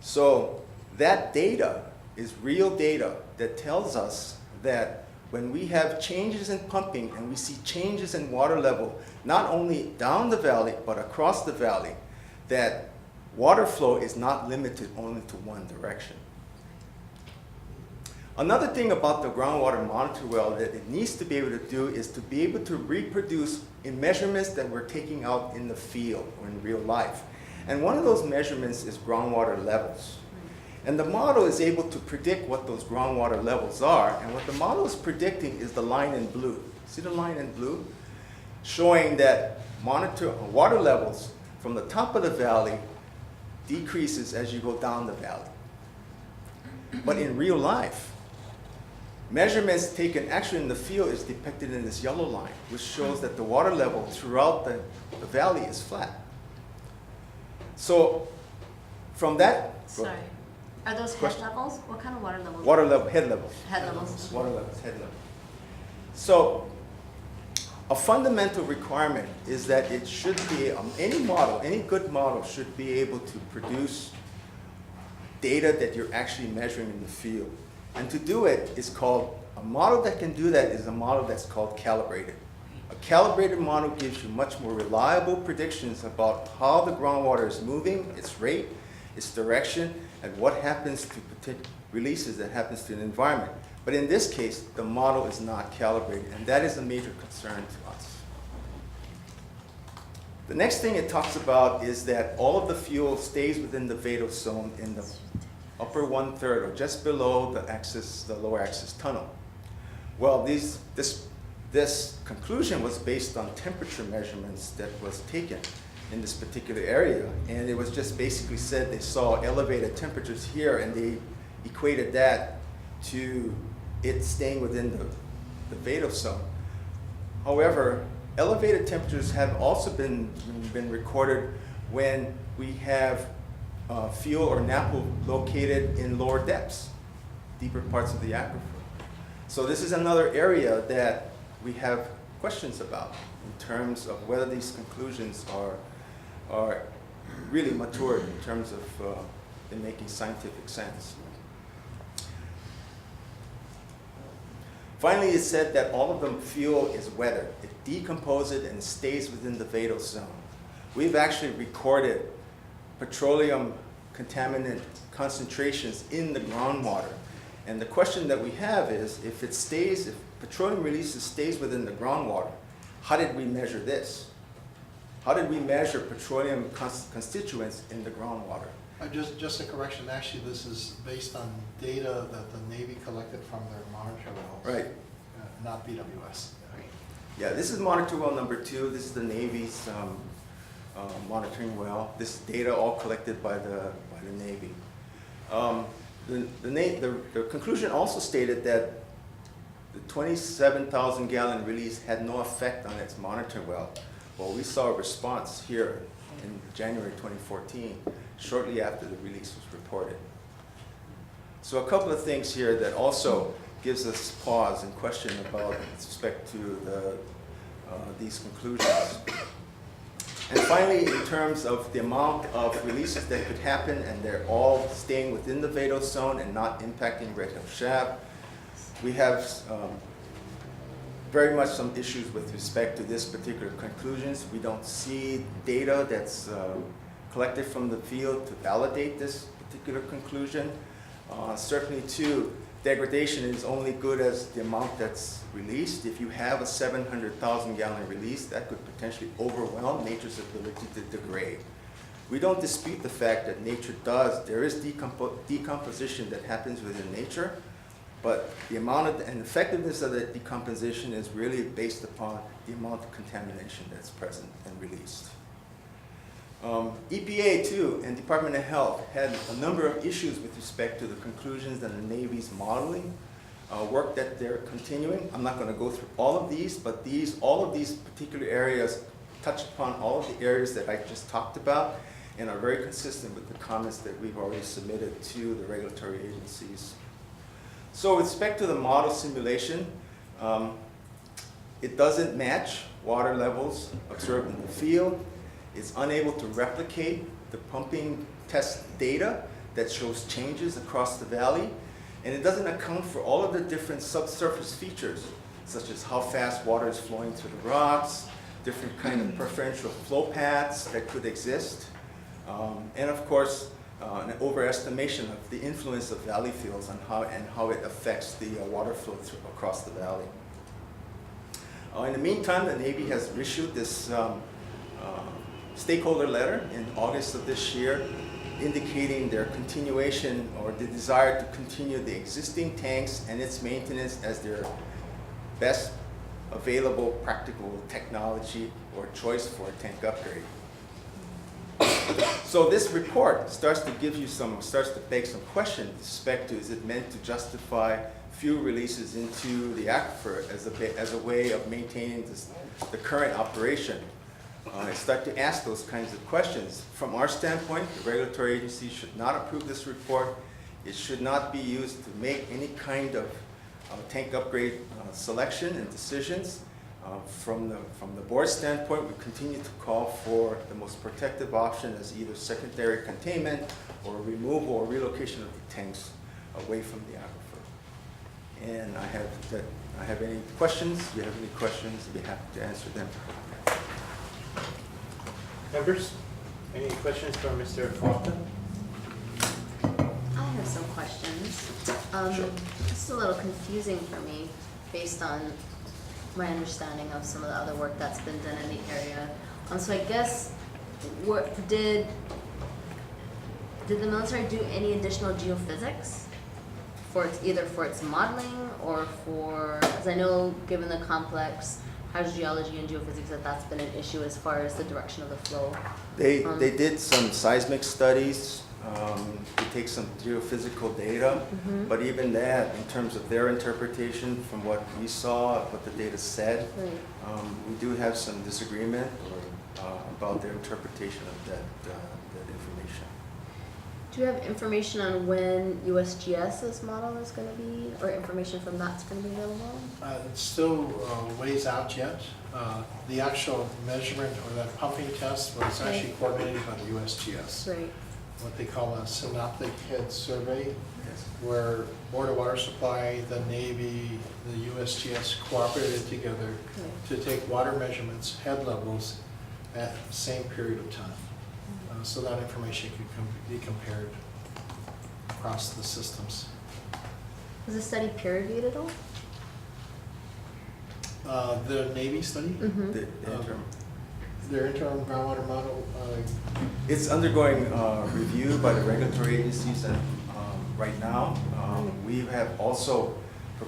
So that data is real data that tells us that when we have changes in pumping and we see changes in water level, not only down the valley, but across the valley, that water flow is not limited only to one direction. Another thing about the groundwater monitor well that it needs to be able to do is to be able to reproduce in measurements that we're taking out in the field or in real life. And one of those measurements is groundwater levels. And the model is able to predict what those groundwater levels are. And what the model is predicting is the line in blue. See the line in blue? Showing that water levels from the top of the valley decreases as you go down the valley. But in real life, measurements taken actually in the field is depicted in this yellow line, which shows that the water level throughout the valley is flat. So from that, Sorry. Are those head Question? levels? What kind of water levels? water level, head levels. Head levels. Water levels, head level. So a fundamental requirement is that it should be, any model, any good model should be able to produce data that you're actually measuring in the field. And to do it is called, a model that can do that is a model that's called calibrated. A calibrated model gives you much more reliable predictions about how the groundwater is moving, its rate, its direction, and what happens to releases that happens to the environment. But in this case, the model is not calibrated, and that is a major concern to us. The next thing it talks about is that all of the fuel stays within the vadose zone in the upper 1/3 or just below the lower axis tunnel. Well, this conclusion was based on temperature measurements that was taken in this particular area, and it was just basically said they saw elevated temperatures here, and they equated that to it staying within the vadose zone. However, elevated temperatures have also been recorded when we have fuel or NAPL located in lower depths, deeper parts of the aquifer. So this is another area that we have questions about in terms of whether these conclusions are really matured in terms of in making scientific sense. Finally, it said that all of the fuel is weathered. It decomposes and stays within the vadose zone. We've actually recorded petroleum contaminant concentrations in the groundwater. And the question that we have is, if petroleum releases stays within the groundwater, how did we measure this? How did we measure petroleum constituents in the groundwater? Just a correction, actually, this is based on data that the Navy collected from their monitor wells. Right. Not BWS. Yeah, this is monitor well number 2. This is the Navy's monitoring well. This data all collected by the Navy. The conclusion also stated that the 27,000 gallon release had no effect on its monitor well. Well, we saw a response here in January 2014, shortly after the release was reported. So a couple of things here that also gives us pause and question about with respect to these conclusions. And finally, in terms of the amount of releases that could happen, and they're all staying within the vadose zone and not impacting Red Hill Shaft, we have very much some issues with respect to this particular conclusions. We don't see data that's collected from the field to validate this particular conclusion. Certainly, too, degradation is only good as the amount that's released. If you have a 700,000 gallon release, that could potentially overwhelm nature's ability to degrade. We don't dispute the fact that nature there is decomposition that happens within nature, but the amount and effectiveness of that decomposition is really based upon the amount of contamination that's present and released. EPA, too, and Department of Health had a number of issues with respect to the conclusions and the Navy's modeling work that they're continuing. I'm not going to go through all of these, but all of these particular areas touch upon all of the areas that I just talked about and are very consistent with the comments that we've already submitted to the regulatory agencies. So with respect to the model simulation, it doesn't match water levels observed in the field. It's unable to replicate the pumping test data that shows changes across the valley. And it doesn't account for all of the different subsurface features, such as how fast water is flowing through the rocks, different kind of preferential flow paths that could exist, and of course, an overestimation of the influence of valley fields on how it affects the water flow across the valley. In the meantime, the Navy has issued this stakeholder letter in August of this year, indicating their continuation or the desire to continue the existing tanks and its maintenance as their best available practical technology or choice for a tank upgrade. So this report starts to beg some questions with respect to, is it meant to justify fuel releases into the aquifer as a way of maintaining the current operation? I start to ask those kinds of questions. From our standpoint, the regulatory agency should not approve this report. It should not be used to make any kind of tank upgrade selection and decisions. From the board standpoint, we continue to call for the most protective option as either secondary containment or removal or relocation of the tanks away from the aquifer. And I have any questions. If you have any questions, I'd be happy to answer them. Members, any questions for Mr. Kawata? I have some questions. Sure. This is a little confusing for me based on my understanding of some of the other work that's been done in the area. So I guess, did the military do any additional geophysics either for its modeling or for, because I know given the complex hydrogeology and geophysics that's been an issue as far as the direction of the flow. They did some seismic studies. They take some geophysical data, but even that, in terms of their interpretation from what we saw, what the data said, Right. we do have some disagreement about their interpretation of that information. Do you have information on when USGS's model is going to be, or information from that's going to be available? It's still ways out yet. The actual measurement or that pumping test was actually coordinated by the USGS. Right. What they call a synoptic head survey, Yes. where Board of Water Supply, the Navy, the USGS cooperated together Right. to take water measurements, head levels, at the same period of time. So that information can be compared across the systems. Was the study peer-reviewed at all? The Navy study, Mm-hmm. The interim. their interim groundwater model, It's undergoing review by the regulatory agencies and, right now. We have also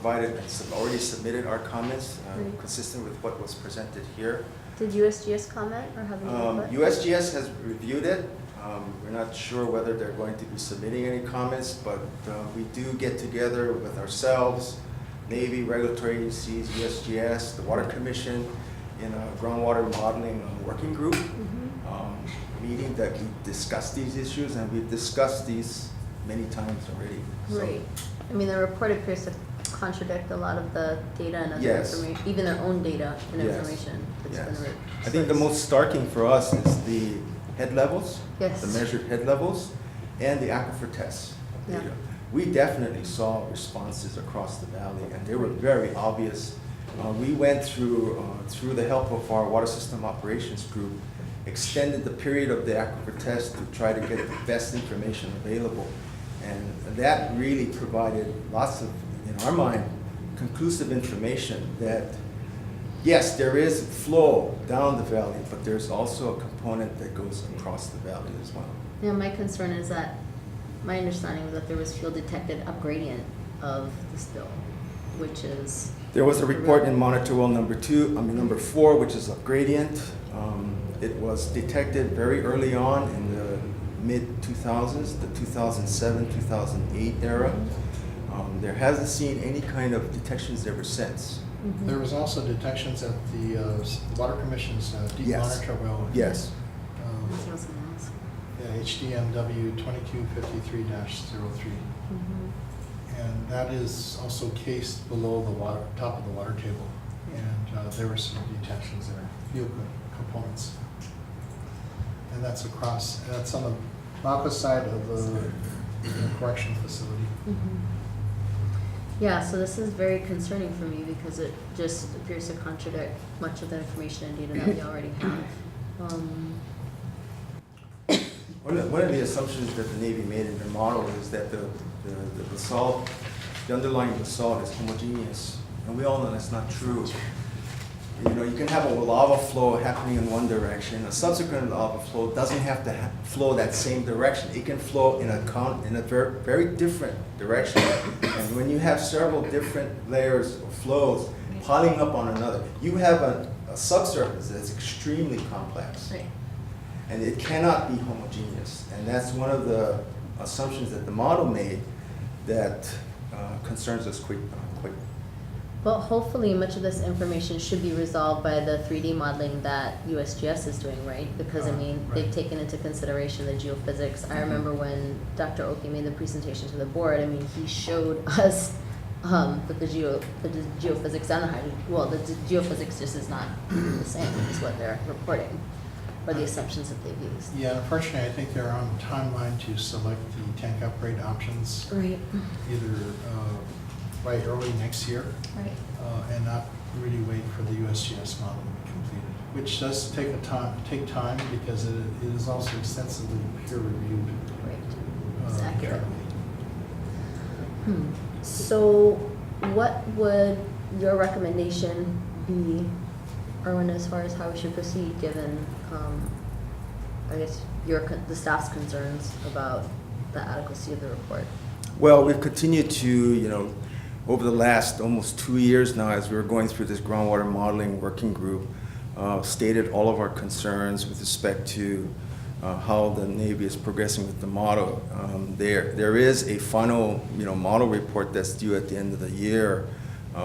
already submitted our comments consistent with what was presented here. Did USGS comment or have any input? USGS has reviewed it. We're not sure whether they're going to be submitting any comments, but we do get together with ourselves, Navy, regulatory agencies, USGS, the Water Commission, in a groundwater modeling working group meeting that we discussed these issues, and we've discussed these many times already. So, Right. I mean, the report appears to contradict a lot of the data and other Yes. information, even their own data and Yes. information that's Yes. been written. I think the most starking for us is the head levels, Yes. the measured head levels, and the aquifer tests. Yeah. We definitely saw responses across the valley, and they were very obvious. We went through the help of our water system operations group, extended the period of the aquifer test to try to get the best information available. And that really provided lots of, in our mind, conclusive information that, yes, there is flow down the valley, but there's also a component that goes across the valley as well. Yeah, my concern is that, my understanding was that there was field detected upgradient of the spill, which is. There was a report in monitor well number 4, which is a gradient. It was detected very early on in the mid-2000s, the 2007, 2008 era. There hasn't seen any kind of detections ever since. there was also detections at the Water Commission's deep Yes. monitor well. Yes. That's what I was gonna ask. Yeah, HDMW 2253-03. And that is also cased below the top of the water table. And there were some detections there, field components. And that's on the opposite side of the correction facility. Yeah, so this is very concerning for me because it just appears to contradict much of the information and data that we already have. One of the assumptions that the Navy made in their model is that the basalt, the underlying basalt is homogeneous, and we all know that's not true. You know, you can have a lava flow happening in one direction. A subsequent lava flow doesn't have to flow that same direction. It can flow in a very different direction. And when you have several different layers of flows piling up on another, you have a subsurface that's extremely complex. Right. And it cannot be homogeneous. And that's one of the assumptions that the model made that concerns us quite. Well, hopefully much of this information should be resolved by the 3D modeling that USGS is doing, right? Because I mean, they've Right. taken into consideration the geophysics. I remember when Dr. Oki made the presentation to the board, I mean, he showed us that the geophysics and the geophysics just is not the same as what they're reporting, or the assumptions that they've used. Yeah, unfortunately, I think they're on timeline to select the tank upgrade options Right, either by early next year right. and not really wait for the USGS model to be completed, which does take time because it is also extensively peer reviewed. Right. It's accurate. currently. So what would your recommendation be, Erwin, as far as how we should proceed, given, I guess, the staff's concerns about the adequacy of the report? Well, we've continued to, you know, over the last almost 2 years now, as we were going through this groundwater modeling working group, stated all of our concerns with respect to how the Navy is progressing with the model. There is a final, you know, model report that's due at the end of the year.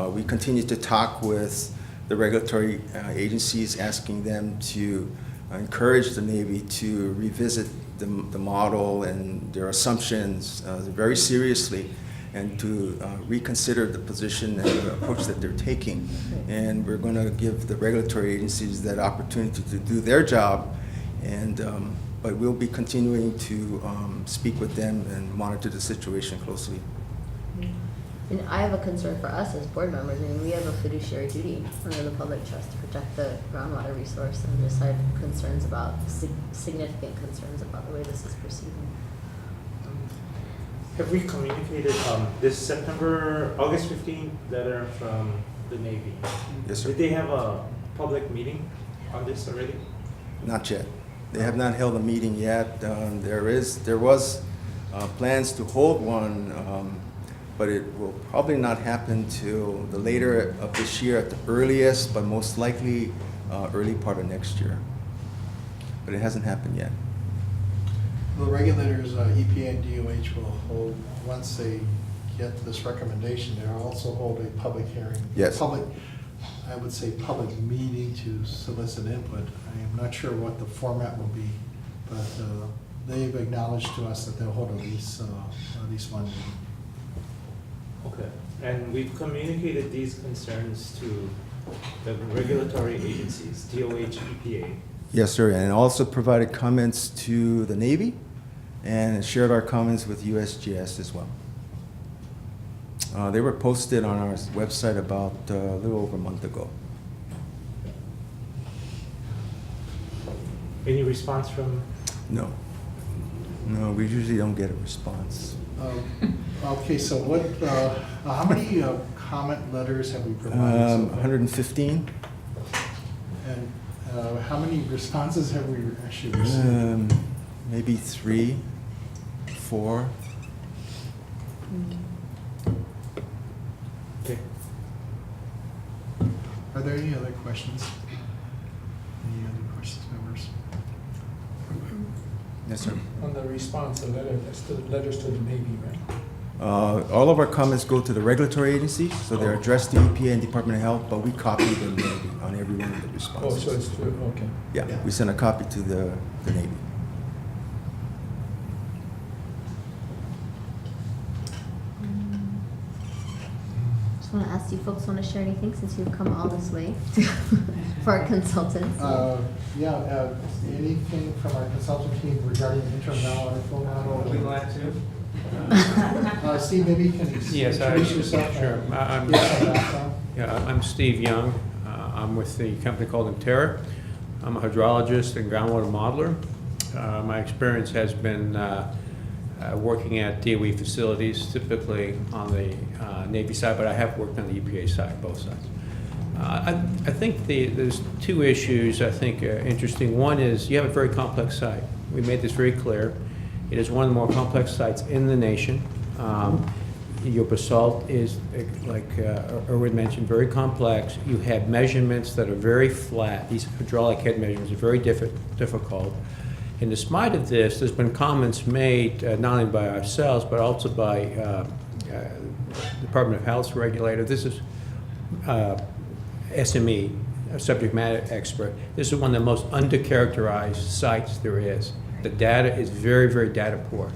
We continue to talk with the regulatory agencies, asking them to encourage the Navy to revisit the model and their assumptions very seriously, and to reconsider the position and the approach that they're taking. And we're going to give the regulatory agencies that opportunity to do their job, and but we'll be continuing to speak with them and monitor the situation closely. And I have a concern for us as board members. I mean, we have a fiduciary duty under the public trust to protect the groundwater resource, and just have concerns about, significant concerns about the way this is proceeding. Have we communicated this August 15th letter from the Navy? Yes, sir. Did they have a public meeting on this already? Not yet. They have not held a meeting yet. There was plans to hold one, but it will probably not happen till the later of this year at the earliest, but most likely early part of next year. But it hasn't happened yet. The regulators, EPA and DOH will hold, once they get this recommendation, they'll also hold a public hearing. Yes. I would say public meeting to solicit input. I am not sure what the format will be, but they've acknowledged to us that they'll hold at least one meeting. Okay. And we've communicated these concerns to the regulatory agencies, DOH, EPA. Yes, sir, and also provided comments to the Navy and shared our comments with USGS as well. They were posted on our website about a little over a month ago. Any response from? No. No, we usually don't get a response. Okay, so what, how many comment letters have we provided so far? 115. And how many responses have we actually received? Maybe 3, 4. Okay. Are there any other questions? Any other questions, members? Yes, sir. On the response, the letter, that's the letters to the Navy, right? All of our comments go to the regulatory agencies, so they're addressed to EPA and Department of Health, but we copy the Navy on every one of the Oh, responses. so it's true, okay. Yeah, Yeah. we send a copy to the Navy. Just want to ask, do you folks want to share anything since you've come all this way for our consultants? Anything from our consultant team regarding interim now and full model? I'd be glad to. Steve, maybe you can Yes, introduce yourself? sure. I'm, Give some background. yeah, I'm Steve Young. I'm with the company called Interra. I'm a hydrologist and groundwater modeler. My experience has been working at DOE facilities, typically on the Navy side, but I have worked on the EPA side, both sides. I think there's two issues I think are interesting. One is you have a very complex site. We made this very clear. It is one of the more complex sites in the nation. Your basalt is, like Erwin mentioned, very complex. You have measurements that are very flat. These hydraulic head measurements are very difficult. And despite of this, there's been comments made not only by ourselves, but also by Department of Health's regulator. This is SME, a subject matter expert. This is one of the most undercharacterized sites there is. The data is very, very data poor.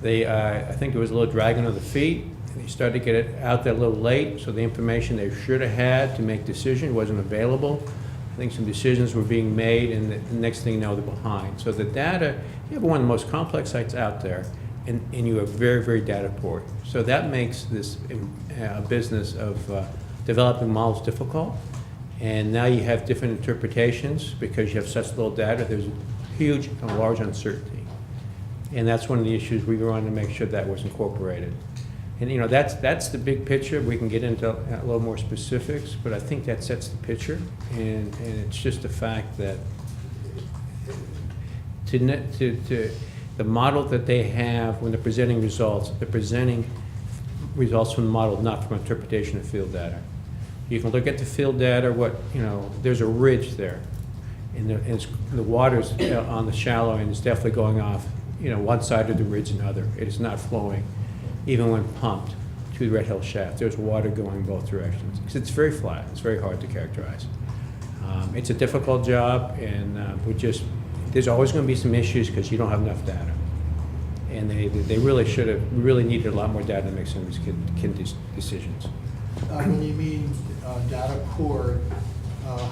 They, I think there was a little dragging of the feet. They started to get it out there a little late, so the information they should have had to make decision wasn't available. I think some decisions were being made, and the next thing you know, they're behind. So the data, you have one of the most complex sites out there, and you are very, very data poor. So that makes this business of developing models difficult. And now you have different interpretations because you have such little data. There's huge and large uncertainty. And that's one of the issues we were on to make sure that was incorporated. And you know, that's the big picture. We can get into a little more specifics, but I think that sets the picture. And it's just the fact that the model that they have when they're presenting results, they're presenting results from the model, not from interpretation of field data. You can look at the field data, there's a ridge there. And the water's on the shallow end is definitely going off, one side of the ridge and other. It is not flowing, even when pumped to the Red Hill shaft. There's water going both directions. Because it's very flat, it's very hard to characterize. It's a difficult job, and there's always gonna be some issues because you don't have enough data. And they really needed a lot more data to make some of these decisions. When you mean data poor,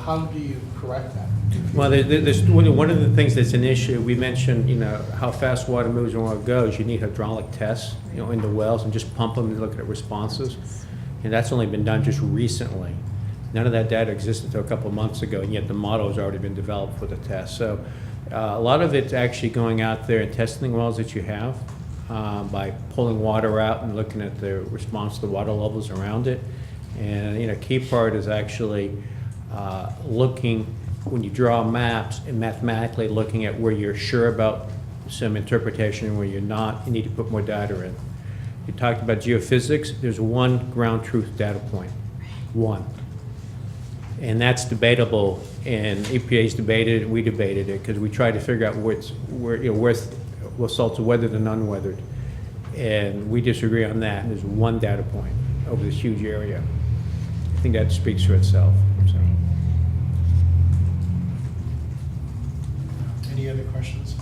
how do you correct that? Well, there's one of the things that's an issue. We mentioned, how fast water moves and where it goes. You need hydraulic tests, in the wells and just pump them and look at responses. And that's only been done just recently. None of that data existed until a couple of months ago, and yet the model has already been developed for the test. So a lot of it's actually going out there and testing the wells that you have by pulling water out and looking at the response to the water levels around it. And a key part is actually looking, when you draw maps, and mathematically looking at where you're sure about some interpretation and where you're not, you need to put more data in. You talked about geophysics. There's one ground truth data point, one. And that's debatable, and EPA's debated it, we debated it, because we tried to figure out what's salts are weathered and unweathered. And we disagree on that, and there's one data point over this huge area. I think that speaks for itself. So. Any other questions?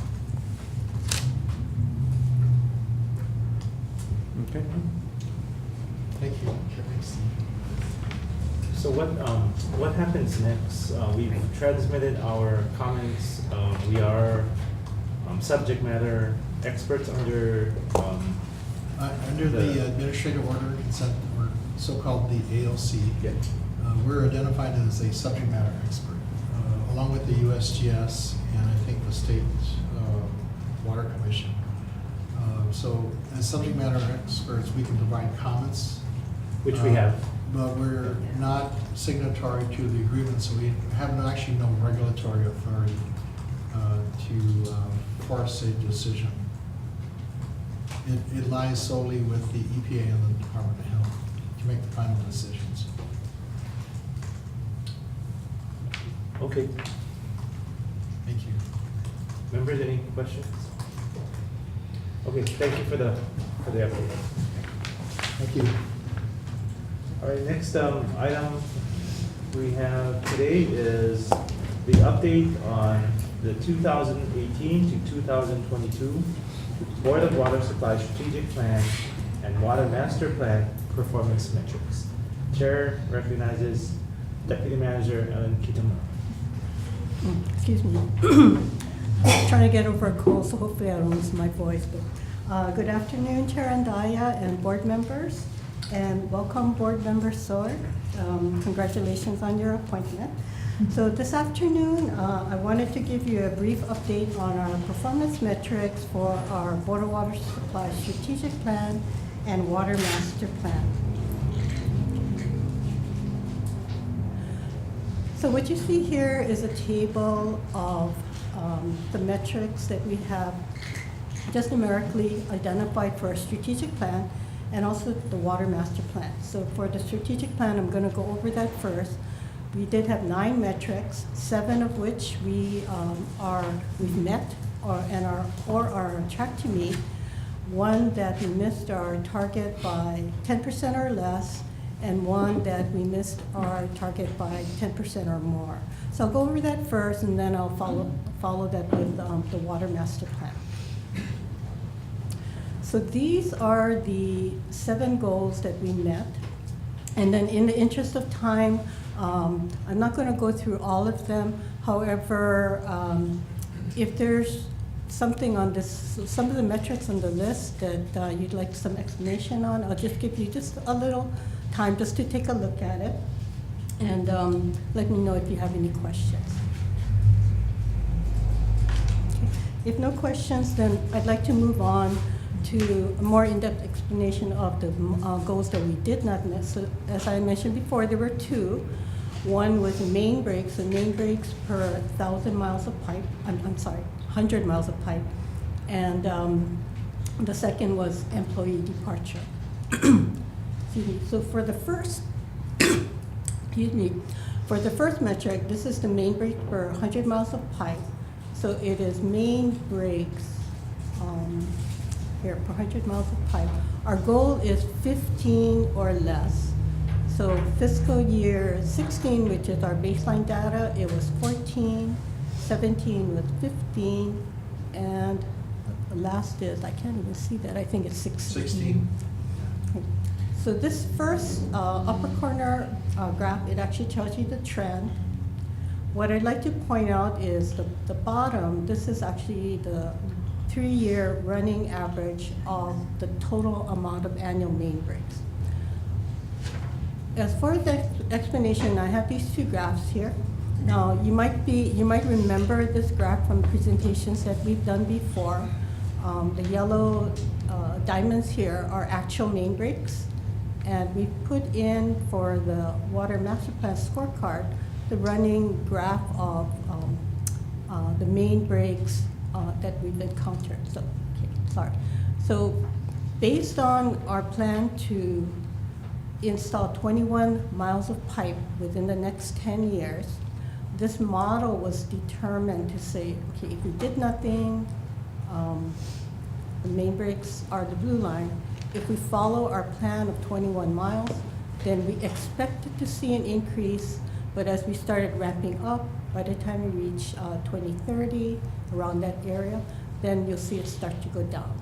Okay. Thank you. So what happens next? We've transmitted our comments. We are subject matter experts under Under the administrative order consent, or so-called the ALC, Yeah. We're identified as a subject matter expert, along with the USGS and I think the state water commission. So as subject matter experts, we can provide comments. which we have. But we're not signatory to the agreement, so we have actually no regulatory authority to force a decision. It lies solely with the EPA and the Department of Health to make the final decisions. Okay. Thank you. Members, any questions? Okay, thank you for the update. Thank you. All right, next item we have today is the update on the 2018 to 2022 Board of Water Supply Strategic Plan and Water Master Plan Performance Metrics. Chair recognizes Deputy Manager Ellen Kitamura. Excuse me. I'm trying to get over a cold, so hopefully I don't lose my voice. But Good afternoon, Chair Andaya and board members, and welcome Board Member Sword. Congratulations on your appointment. So this afternoon, I wanted to give you a brief update on our performance metrics for our Board of Water Supply Strategic Plan and Water Master Plan. So what you see here is a table of the metrics that we have just numerically identified for a strategic plan and also the water master plan. So for the strategic plan, I'm going to go over that first. We did have 9 metrics, 7 of which we've met or are on track to meet. 1 that we missed our target by 10% or less, and 1 that we missed our target by 10% or more. So I'll go over that first, and then I'll follow that with the water master plan. So these are the 7 goals that we met. And then in the interest of time, I'm not going to go through all of them. However, if there's something on this, some of the metrics on the list that you'd like some explanation on, I'll just give you just a little time just to take a look at it. And let me know if you have any questions. Okay. If no questions, then I'd like to move on to a more in-depth explanation of the goals that we did not miss. So as I mentioned before, there were 2. One was main breaks, so main breaks per 1,000 miles of pipe, I'm sorry, 100 miles of pipe. And the second was employee departure. Excuse me. So for the first, excuse me, for the first metric, this is the main break per 100 miles of pipe. So it is main breaks here per 100 miles of pipe. Our goal is 15 or less. So fiscal year 16, which is our baseline data, it was 14, 17 was 15, and the last is, I can't even see that, I think it's 16. So this first upper corner graph, it actually tells you the trend. What I'd like to point out is the bottom, this is actually the 3-year running average of the total amount of annual main breaks. As far as the explanation, I have these 2 graphs here. Now, you might remember this graph from presentations that we've done before. The yellow diamonds here are actual main breaks, and we put in for the Water Master Plan scorecard the running graph of the main breaks that we've encountered. So, okay, sorry. So, based on our plan to install 21 miles of pipe within the next 10 years, this model was determined to say, okay, if we did nothing, the main breaks are the blue line. If we follow our plan of 21 miles, then we expected to see an increase, but as we started ramping up, by the time we reach 2030, around that area, then you'll see it start to go down.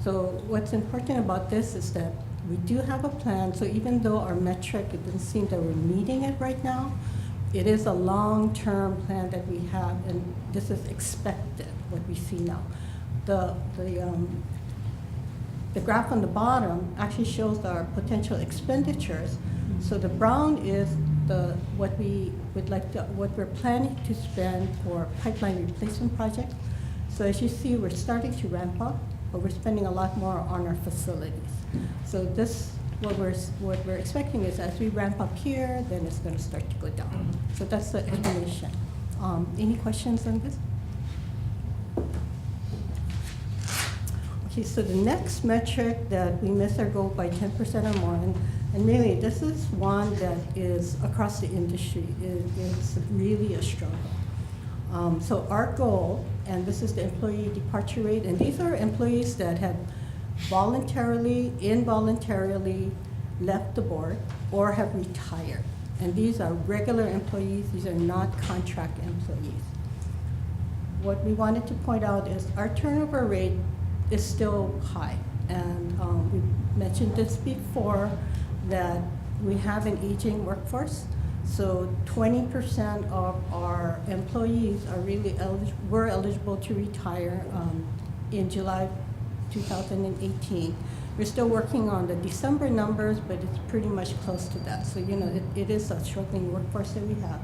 So what's important about this is that we do have a plan, so even though our metric, it doesn't seem that we're meeting it right now, it is a long-term plan that we have, and this is expected, what we see now. The graph on the bottom actually shows our potential expenditures. So the brown is what we're planning to spend for pipeline replacement projects. So as you see, we're starting to ramp up, but we're spending a lot more on our facilities. So what we're expecting is as we ramp up here, then it's going to start to go down. So that's the explanation. Any questions on this? Okay, so the next metric that we missed our goal by 10% or more, and really this is one that is across the industry, it's really a struggle. So our goal, and this is the employee departure rate, and these are employees that have voluntarily, involuntarily left the board or have retired. And these are regular employees, these are not contract employees. What we wanted to point out is our turnover rate is still high. And we mentioned this before, that we have an aging workforce. So 20% of our employees are really were eligible to retire in July 2018. We're still working on the December numbers, but it's pretty much close to that. So, you know, it is a struggling workforce that we have.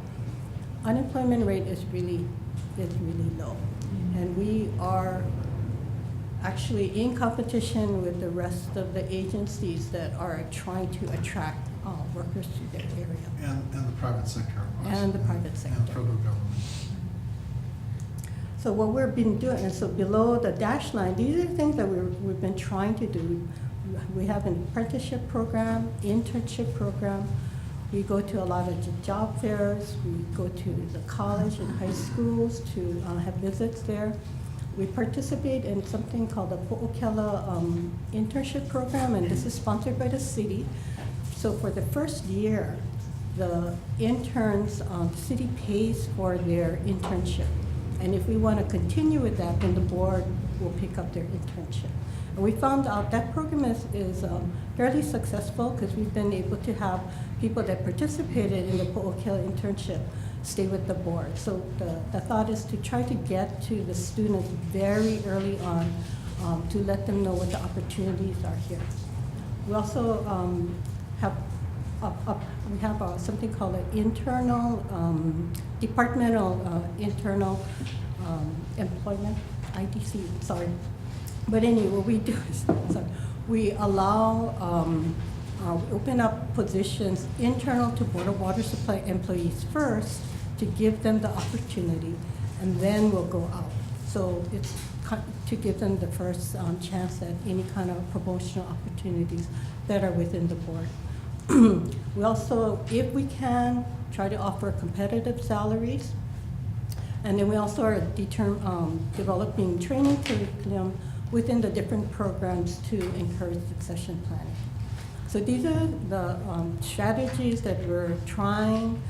Unemployment rate is really low. And we are actually in competition with the rest of the agencies that are trying to attract workers to their area. And the private sector, of course. And the private sector. And federal government. So what we've been doing, and so below the dash line, these are the things that we've been trying to do. We have an apprenticeship program, internship program. We go to a lot of job fairs. We go to the college and high schools to have visits there. We participate in something called the Po'okela internship program, and this is sponsored by the city. So for the first year, the interns, the city pays for their internship. And if we want to continue with that, then the board will pick up their internship. And we found out that program is fairly successful because we've been able to have people that participated in the Po'okela internship stay with the board. So the thought is to try to get to the students very early on to let them know what the opportunities are here. We also have something called an internal, departmental internal employment, IDC, sorry. But anyway, what we do is, we allow, open up positions internal to Board of Water Supply employees first to give them the opportunity, and then we'll go out. So it's to give them the first chance at any kind of promotional opportunities that are within the board. We also, if we can, try to offer competitive salaries. And then we also are developing training curriculum within the different programs to encourage succession planning. So these are the strategies that we're trying,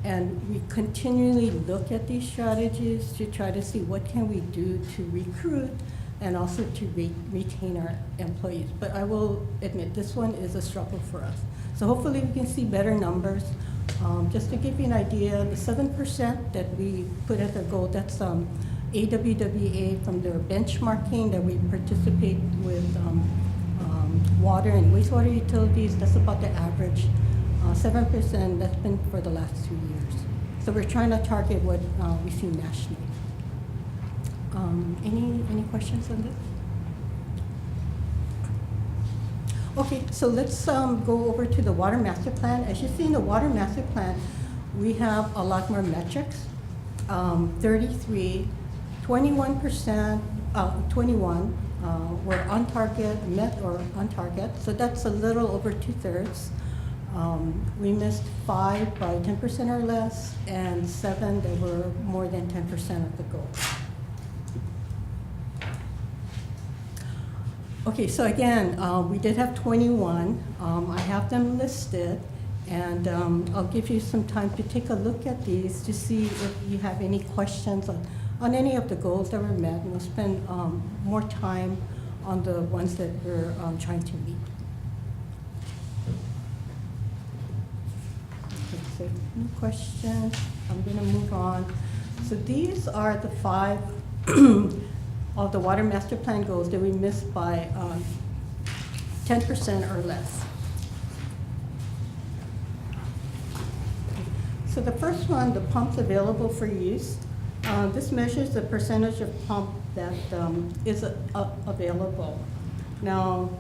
and we continually look at these strategies to try to see what can we do to recruit and also to retain our employees. But I will admit, this one is a struggle for us. So hopefully we can see better numbers. Just to give you an idea, the 7% that we put as a goal, that's AWWA from their benchmarking that we participate with water and wastewater utilities. That's about the average. 7%, that's been for the last 2 years. So we're trying to target what we see nationally. Any questions on this? Okay, so let's go over to the water master plan. As you see in the water master plan, we have a lot more metrics. 33, 21%, 21 were on target, met or on target. So that's a little over 2/3. We missed 5 by 10% or less, and 7 that were more than 10% of the goal. Okay, so again, we did have 21. I have them listed, and I'll give you some time to take a look at these to see if you have any questions on any of the goals that were met, and we'll spend more time on the ones that we're trying to meet. Okay, so no questions. I'm going to move on. So these are the 5 of the water master plan goals that we missed by 10% or less. So the first one, the pumps available for use. This measures the percentage of pump that is available. Now,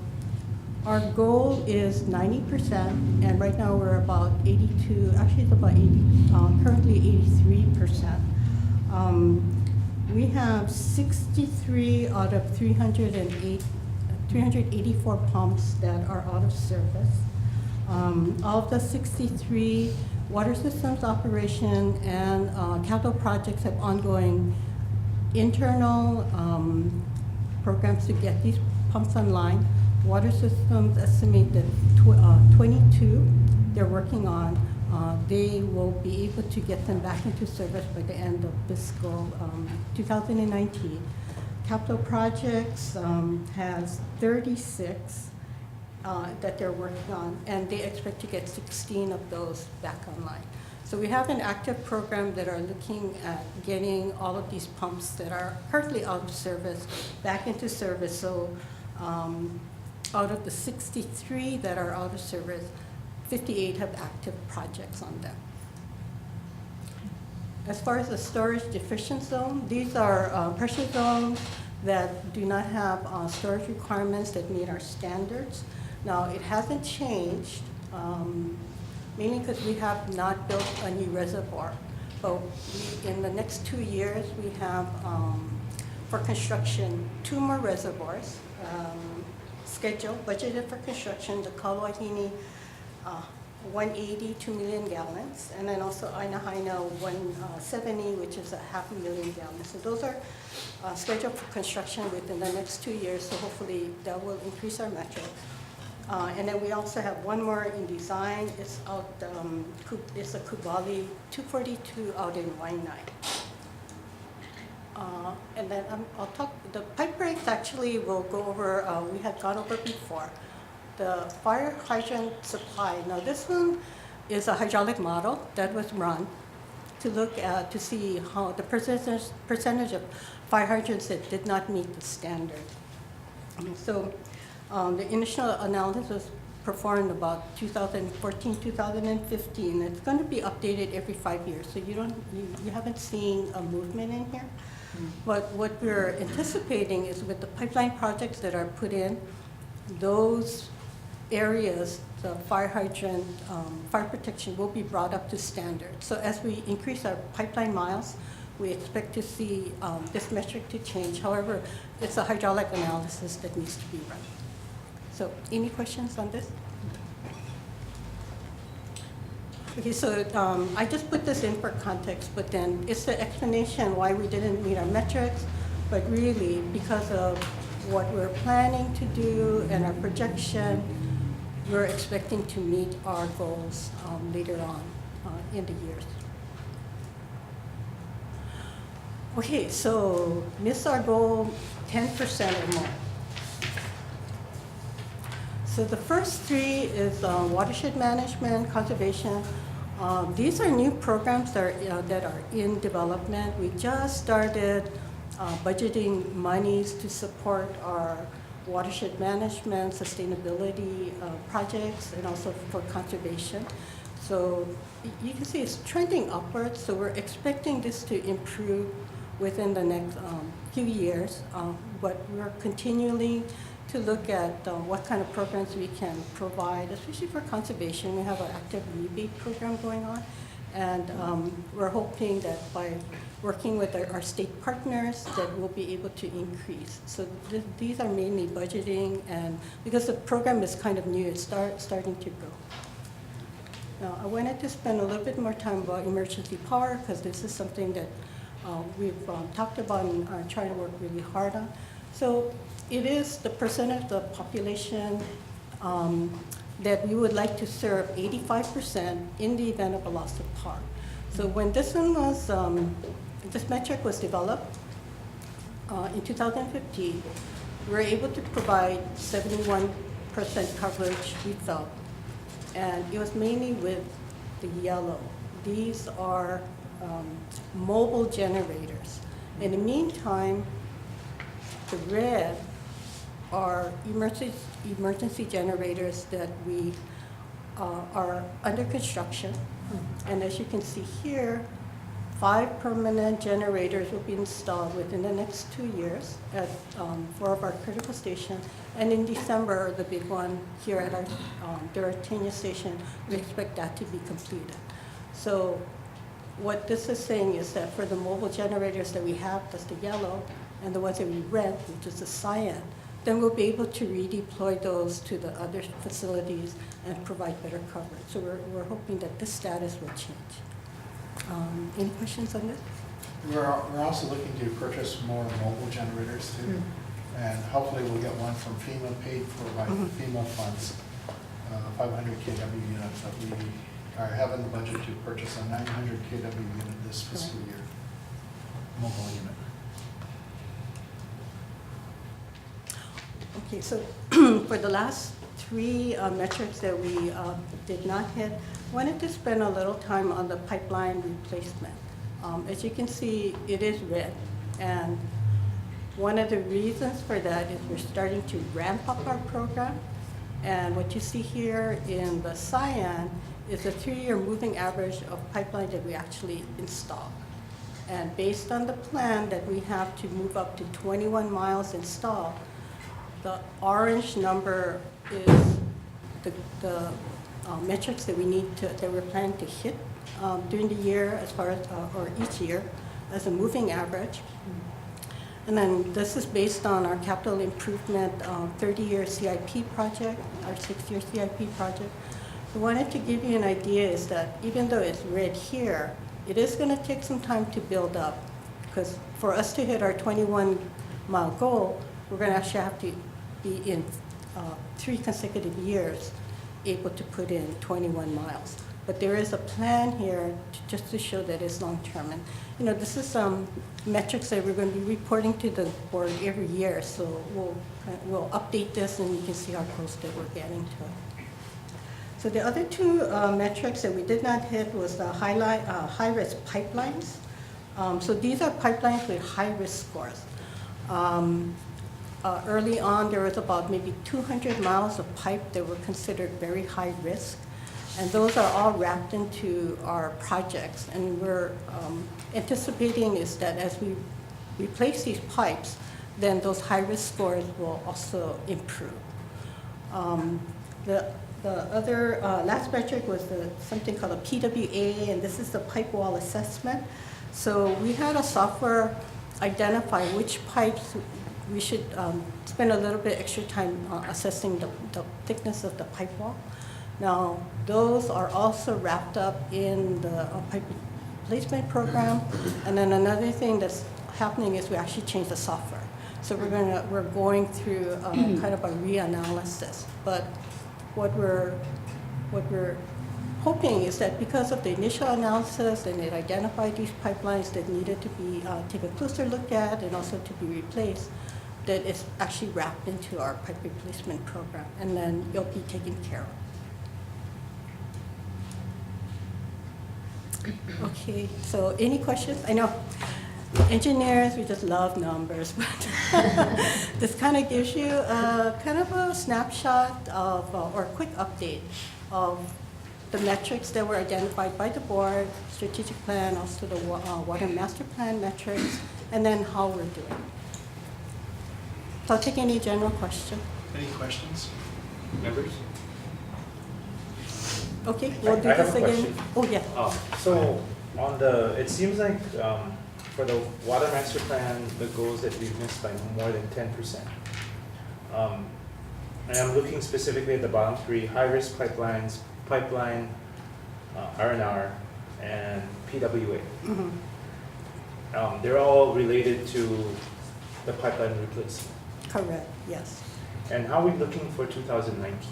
our goal is 90%, and right now we're about 82, actually it's about 80, currently 83%. We have 63 out of 384 pumps that are out of service. Of the 63, water systems operation and capital projects have ongoing internal programs to get these pumps online. Water systems estimate that 22 they're working on. They will be able to get them back into service by the end of fiscal 2019. Capital projects has 36 that they're working on, and they expect to get 16 of those back online. So we have an active program that are looking at getting all of these pumps that are currently out of service back into service. So out of the 63 that are out of service, 58 have active projects on them. As far as the storage deficient zone, these are pressure zones that do not have storage requirements that meet our standards. Now, it hasn't changed, mainly because we have not built a new reservoir. But in the next 2 years, we have, for construction, 2 more reservoirs scheduled, budgeted for construction, the Kalawahini 180, 2 million gallons, and then also Ainahaina 170, which is 500,000 gallons. So those are scheduled for construction within the next 2 years, so hopefully that will increase our metrics. And then we also have 1 more in design. It's out, it's a Kubali 242 out in Waianae. And then I'll talk, the pipe breaks actually we'll go over, we had gone over before. The fire hydrant supply. Now this one is a hydraulic model that was run to look at, to see how the percentage of fire hydrants that did not meet the standard. So the initial analysis was performed about 2014, 2015. It's going to be updated every 5 years, so you haven't seen a movement in here. But what we're anticipating is with the pipeline projects that are put in, those areas, the fire hydrant, fire protection will be brought up to standard. So as we increase our pipeline miles, we expect to see this metric to change. However, it's a hydraulic analysis that needs to be run. So any questions on this? Okay, so I just put this in for context, but then it's the explanation why we didn't meet our metrics, but really because of what we're planning to do and our projection, we're expecting to meet our goals later on in the years. Okay, so miss our goal 10% or more. So the first 3 is watershed management, conservation. These are new programs that are in development. We just started budgeting monies to support our watershed management, sustainability projects, and also for conservation. So you can see it's trending upwards, so we're expecting this to improve within the next few years, but we're continually to look at what kind of programs we can provide, especially for conservation. We have an active rebate program going on, and we're hoping that by working with our state partners that we'll be able to increase. So these are mainly budgeting, and because the program is kind of new, it's starting to grow. Now, I wanted to spend a little bit more time about emergency power because this is something that we've talked about and are trying to work really hard on. So it is the percentage of the population that we would like to serve 85% in the event of a loss of power. So when this one was, this metric was developed in 2015, we were able to provide 71% coverage, we felt. And it was mainly with the yellow. These are mobile generators. In the meantime, the red are emergency generators that we are under construction. And as you can see here, 5 permanent generators will be installed within the next 2 years at 4 of our critical stations. And in December, the big one here at our Duratania station, we expect that to be completed. So what this is saying is that for the mobile generators that we have, that's the yellow, and the ones that we rent, which is the cyan, then we'll be able to redeploy those to the other facilities and provide better coverage. So we're hoping that this status will change. Any questions on this? We're also looking to purchase more mobile generators too. And hopefully we'll get one from FEMA, paid for by FEMA funds, 500 kW units that we are having the budget to purchase a 900 kW unit this fiscal year, mobile unit. Okay, so for the last 3 metrics that we did not hit, Wanted to spend a little time on the pipeline replacement. As you can see, it is red, and one of the reasons for that is we're starting to ramp up our program. And what you see here in the cyan is a 3-year moving average of pipeline that we actually installed. And based on the plan that we have to move up to 21 miles installed, the orange number is the metrics that we need to, that we're planning to hit during the year as far as, or each year as a moving average. And then this is based on our capital improvement 30-year CIP project, our 6-year CIP project. I wanted to give you an idea is that even though it's red here, it is going to take some time to build up, because for us to hit our 21-mile goal, we're going to actually have to be in 3 consecutive years able to put in 21 miles. But there is a plan here just to show that it's long-term. And you know, this is some metrics that we're going to be reporting to the board every year. So we'll update this, and you can see how close that we're getting to it. So the other 2 metrics that we did not hit was the high-risk pipelines. So these are pipelines with high-risk scores. Early on, there was about maybe 200 miles of pipe that were considered very high risk. And those are all wrapped into our projects. And we're anticipating is that as we replace these pipes, then those high-risk scores will also improve. The other last metric was something called a PWA, and this is the pipe wall assessment. So we had a software identify which pipes we should spend a little bit extra time assessing the thickness of the pipe wall. Now, those are also wrapped up in the pipe replacement program. And then another thing that's happening is we actually changed the software. So we're going through kind of a reanalysis. But what we're hoping is that because of the initial analysis and it identified these pipelines that needed to be take a closer look at and also to be replaced, that it's actually wrapped into our pipe replacement program, and then it'll be taken care of. Okay, so any questions? I know engineers, we just love numbers, but this kind of gives you kind of a snapshot of, or a quick update of the metrics that were identified by the board, strategic plan, also the water master plan metrics, and then how we're doing. So I'll take any general question. Any questions? Members? Okay, we'll do I have this a again. question. Oh, yeah. So on the, it seems like for the water master plan, the goals that we've missed by more than 10%. And I'm looking specifically at the bottom 3, high-risk pipelines, pipeline, R&R, and PWA. Mm-hmm. They're all related to the pipeline replacement. Correct, yes. And how are we looking for 2019?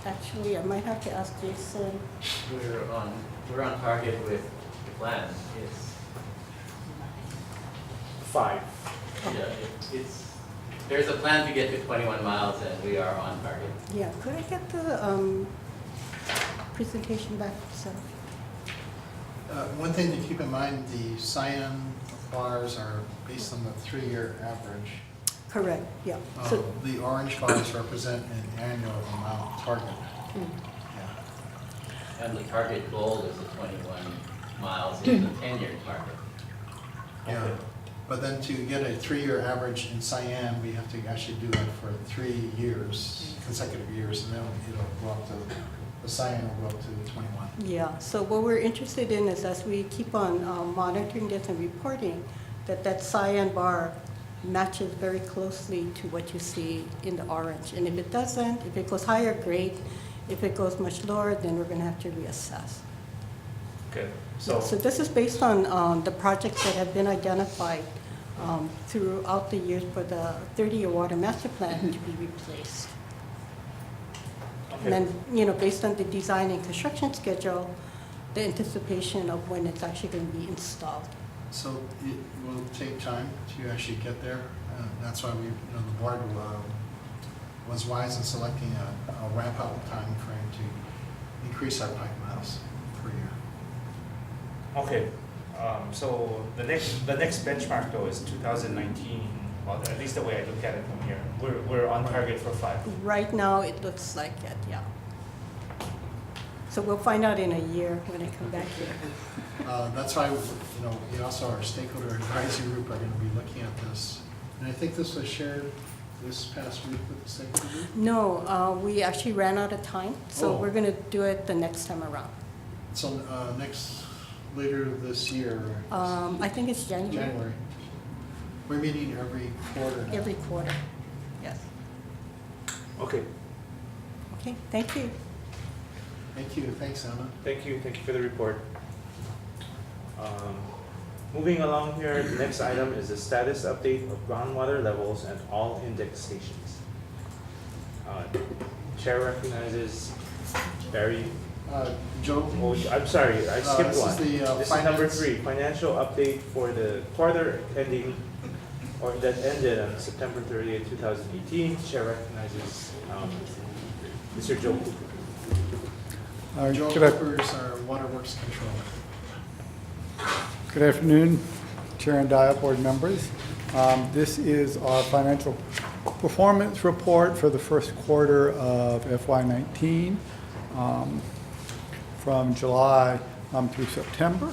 Actually, I might have to ask Jason. We're on target with the plan. It's 5. there's a plan to get to 21 miles, and we are on target. Yeah, could I get the presentation back, so? One thing to keep in mind, the cyan bars are based on the 3-year average. Correct, yeah. So, The orange bars represent an annual amount target. And the target goal is the 21 miles is the 10-year target. Yeah, but then to get a 3-year average in cyan, we have to actually do that for 3 years, consecutive years, and then it'll go up to, the cyan will go up to 21. yeah, so what we're interested in is as we keep on monitoring this and reporting, that cyan bar matches very closely to what you see in the orange. And if it doesn't, if it goes higher, great. If it goes much lower, then we're going to have to reassess. Okay. So this is based on the projects that have been identified throughout the years for the 30-year water master plan to be replaced. And then, based on the design and construction schedule, the anticipation of when it's actually going to be installed. So it will take time to actually get there. That's why the board was wise in selecting a ramp-up time frame to increase our pipe miles per year. Okay, so the next benchmark though is 2019, well, at least the way I look at it from here. We're on target for 5. Right now, it looks like it, yeah. So we'll find out in a year when I come back here. That's why, we also, our stakeholder advisory group are gonna be looking at this. And I think this was shared this past week with the stakeholder group? No, we actually ran out of time, so Oh. we're gonna do it the next time around. So, later this year. I think it's January. January. We're meeting every quarter now. Every quarter, yes. Okay, Okay, thank you. Thank you, thanks, Anna. thank you for the report. Moving along here, the next item is the status update of groundwater levels at all index stations. Chair recognizes Barry. Joe? Oh, I'm sorry, I skipped this is one. the, This is number finance- 3, financial update for the quarter ending, or that ended on September 30th, 2018. Chair recognizes Mr. Joe Cooper. Joe Cooper is our waterworks controller. Good afternoon, Chair and Dia board members. This is our financial performance report for the first quarter of FY19 from July through September.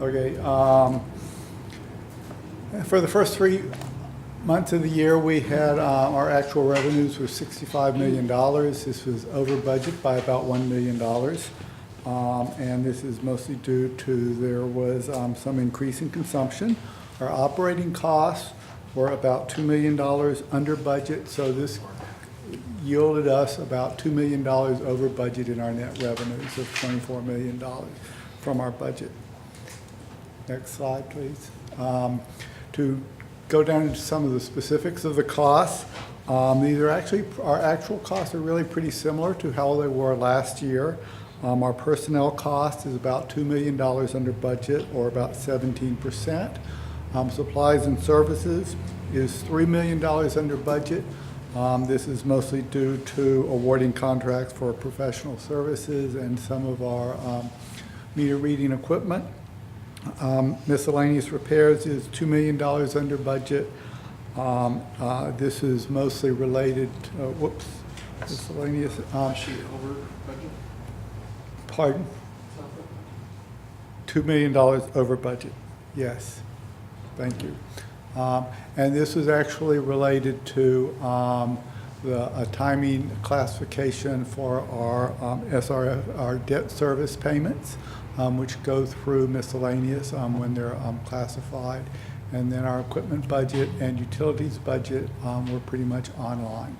Okay, for the first 3 months of the year, we had our actual revenues were $65 million. This was over budget by about $1 million. And this is mostly due to there was some increase in consumption. Our operating costs were about $2 million under budget, so this yielded us about $2 million over budget in our net revenues of $24 million from our budget. Next slide, please. To go down into some of the specifics of the costs, these are actually, our actual costs are really pretty similar to how they were last year. Our personnel cost is about $2 million under budget, or about 17%. Supplies and services is $3 million under budget. This is mostly due to awarding contracts for professional services and some of our meter reading equipment. Miscellaneous repairs is $2 million under budget. This is mostly related to, miscellaneous. Actually, over budget? Pardon? $2 million over budget, yes. Thank you. And this is actually related to the timing classification for our SRF, our debt service payments, which go through miscellaneous when they're classified. And then our equipment budget and utilities budget were pretty much online.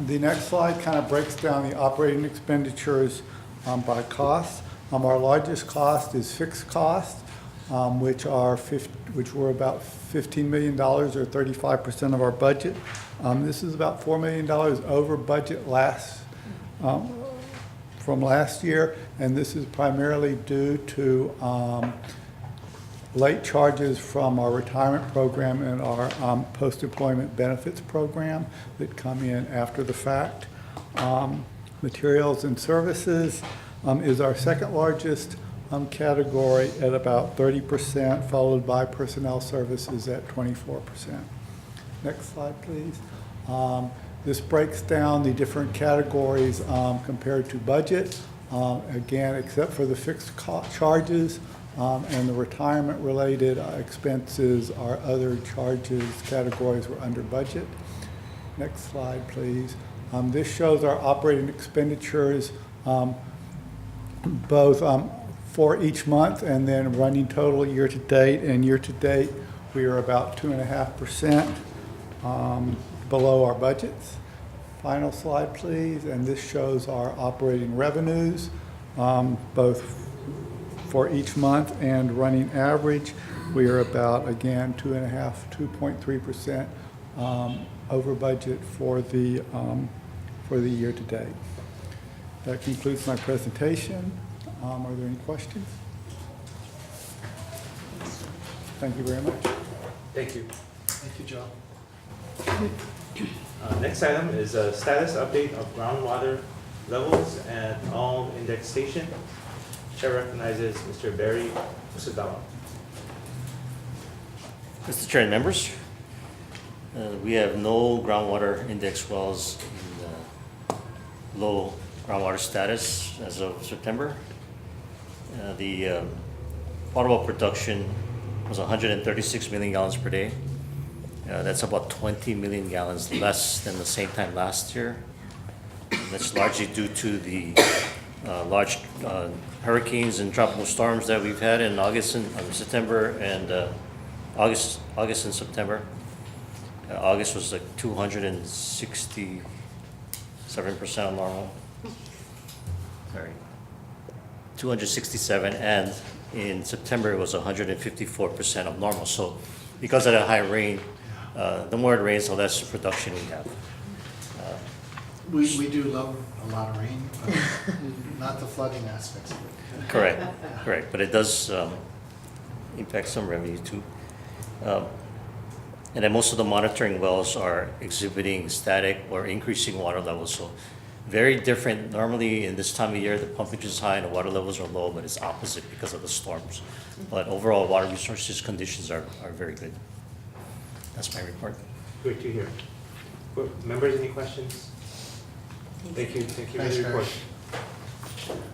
The next slide kind of breaks down the operating expenditures by cost. Our largest cost is fixed costs, which were about $15 million, or 35% of our budget. This is about $4 million over budget from last year, and this is primarily due to late charges from our retirement program and our post-employment benefits program that come in after the fact. Materials and services is our second largest category at about 30%, followed by personnel services at 24%. Next slide, please. This breaks down the different categories compared to budget. Again, except for the fixed charges and the retirement-related expenses, our other charges categories were under budget. Next slide, please. This shows our operating expenditures both for each month and then running total year-to-date. And year-to-date, we are about 2.5% below our budgets. Final slide, please. And this shows our operating revenues, both for each month and running average. We are about, again, 2.3% over budget for the year-to-date. That concludes my presentation. Are there any questions? Thank you very much. Thank you. Thank you, Joe. Next item is a status update of groundwater levels at all index station. Chair recognizes Mr. Barry Usadawa. Mr. Chair and members, we have no groundwater index wells in low groundwater status as of September. The potable production was 136 million gallons per day. That's about 20 million gallons less than the same time last year. And that's largely due to the large hurricanes and tropical storms that we've had in August and September and August and September. August was like 267% of normal. Sorry, 267, and in September it was 154% of normal. So because of that high rain, the more it rains, the less production we have. We do love a lot of rain, but not the flooding aspects of it. Correct, correct, but it does impact some revenue too. And then most of the monitoring wells are exhibiting static or increasing water levels, so very different. Normally in this time of year, the pumpage is high and the water levels are low, but it's opposite because of the storms. But overall, water resources conditions are very good. That's my report. Great to hear. Members, any questions? Thank you for Thanks, the Barry. report.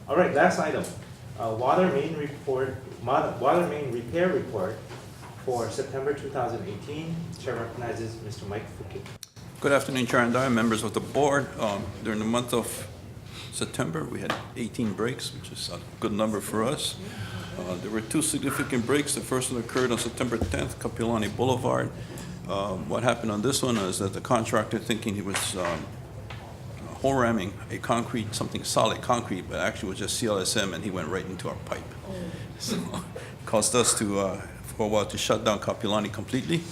All right, last item, water main repair report for September 2018. Chair recognizes Mr. Mike Fuki. Good afternoon, Chair and members of the board. During the month of September, we had 18 breaks, which is a good number for us. There were two significant breaks. The first one occurred on September 10th, Capilani Boulevard. What happened on this one is that the contractor, thinking he was hole ramming a concrete, something solid concrete, but actually was just CLSM, and he went right into our pipe. So it caused us to, for a while, to shut down Capilani completely.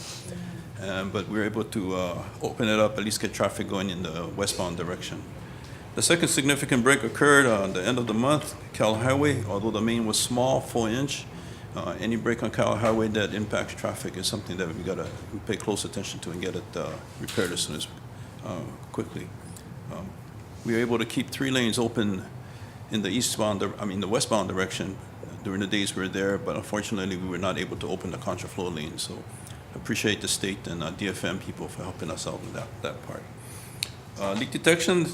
But we were able to open it up, at least get traffic going in the westbound direction. The second significant break occurred on the end of the month, Cal Highway. Although the main was small, 4-inch, any break on Cal Highway that impacts traffic is something that we pay close attention to and get it repaired as soon as quickly. We were able to keep 3 lanes open in the the westbound direction during the days we were there, but unfortunately we were not able to open the contraflow lane. So I appreciate the state and DFM people for helping us out in that part. Leak detection,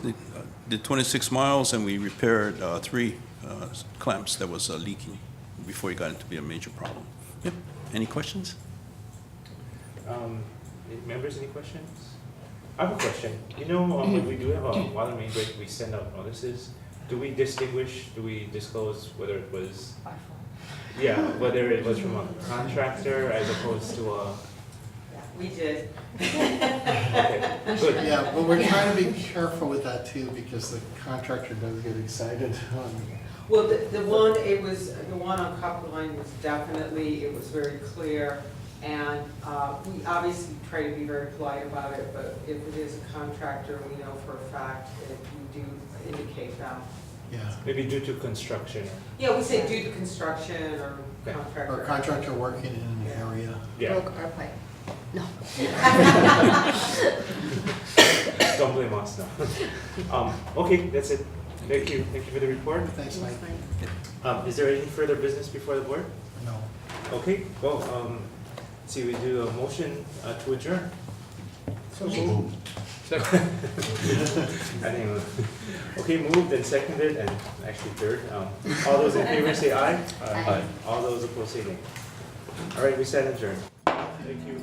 did 26 miles and we repaired 3 clamps that was leaking before it got into be a major problem. Yep. Any questions? Members, any questions? I have a question. You know, when we do have a water main break, we send out notices. Do we disclose whether it was, whether it was from a contractor as opposed to a? We did. Okay, good. Yeah, but we're trying to be careful with that too, because the contractor does get excited. Well, the one on Capilani was definitely, it was very clear. And we obviously try to be very polite about it, but if it is a contractor, we know for a fact that we do indicate that. Yeah. Maybe due to construction. Yeah, we say due to construction or contractor. Or contractor working in an area. Yeah. Broke our pipe. No. Don't blame us, no. Okay, that's it. Thank you for the report. Thanks, Mike. Is there any further business before the board? No. Okay, well, see, we do a motion to adjourn. So moved. I think, okay, moved and seconded, and actually third. All those in favor say aye. Aye. All those opposed say nay. All right, we stand adjourned. Thank you.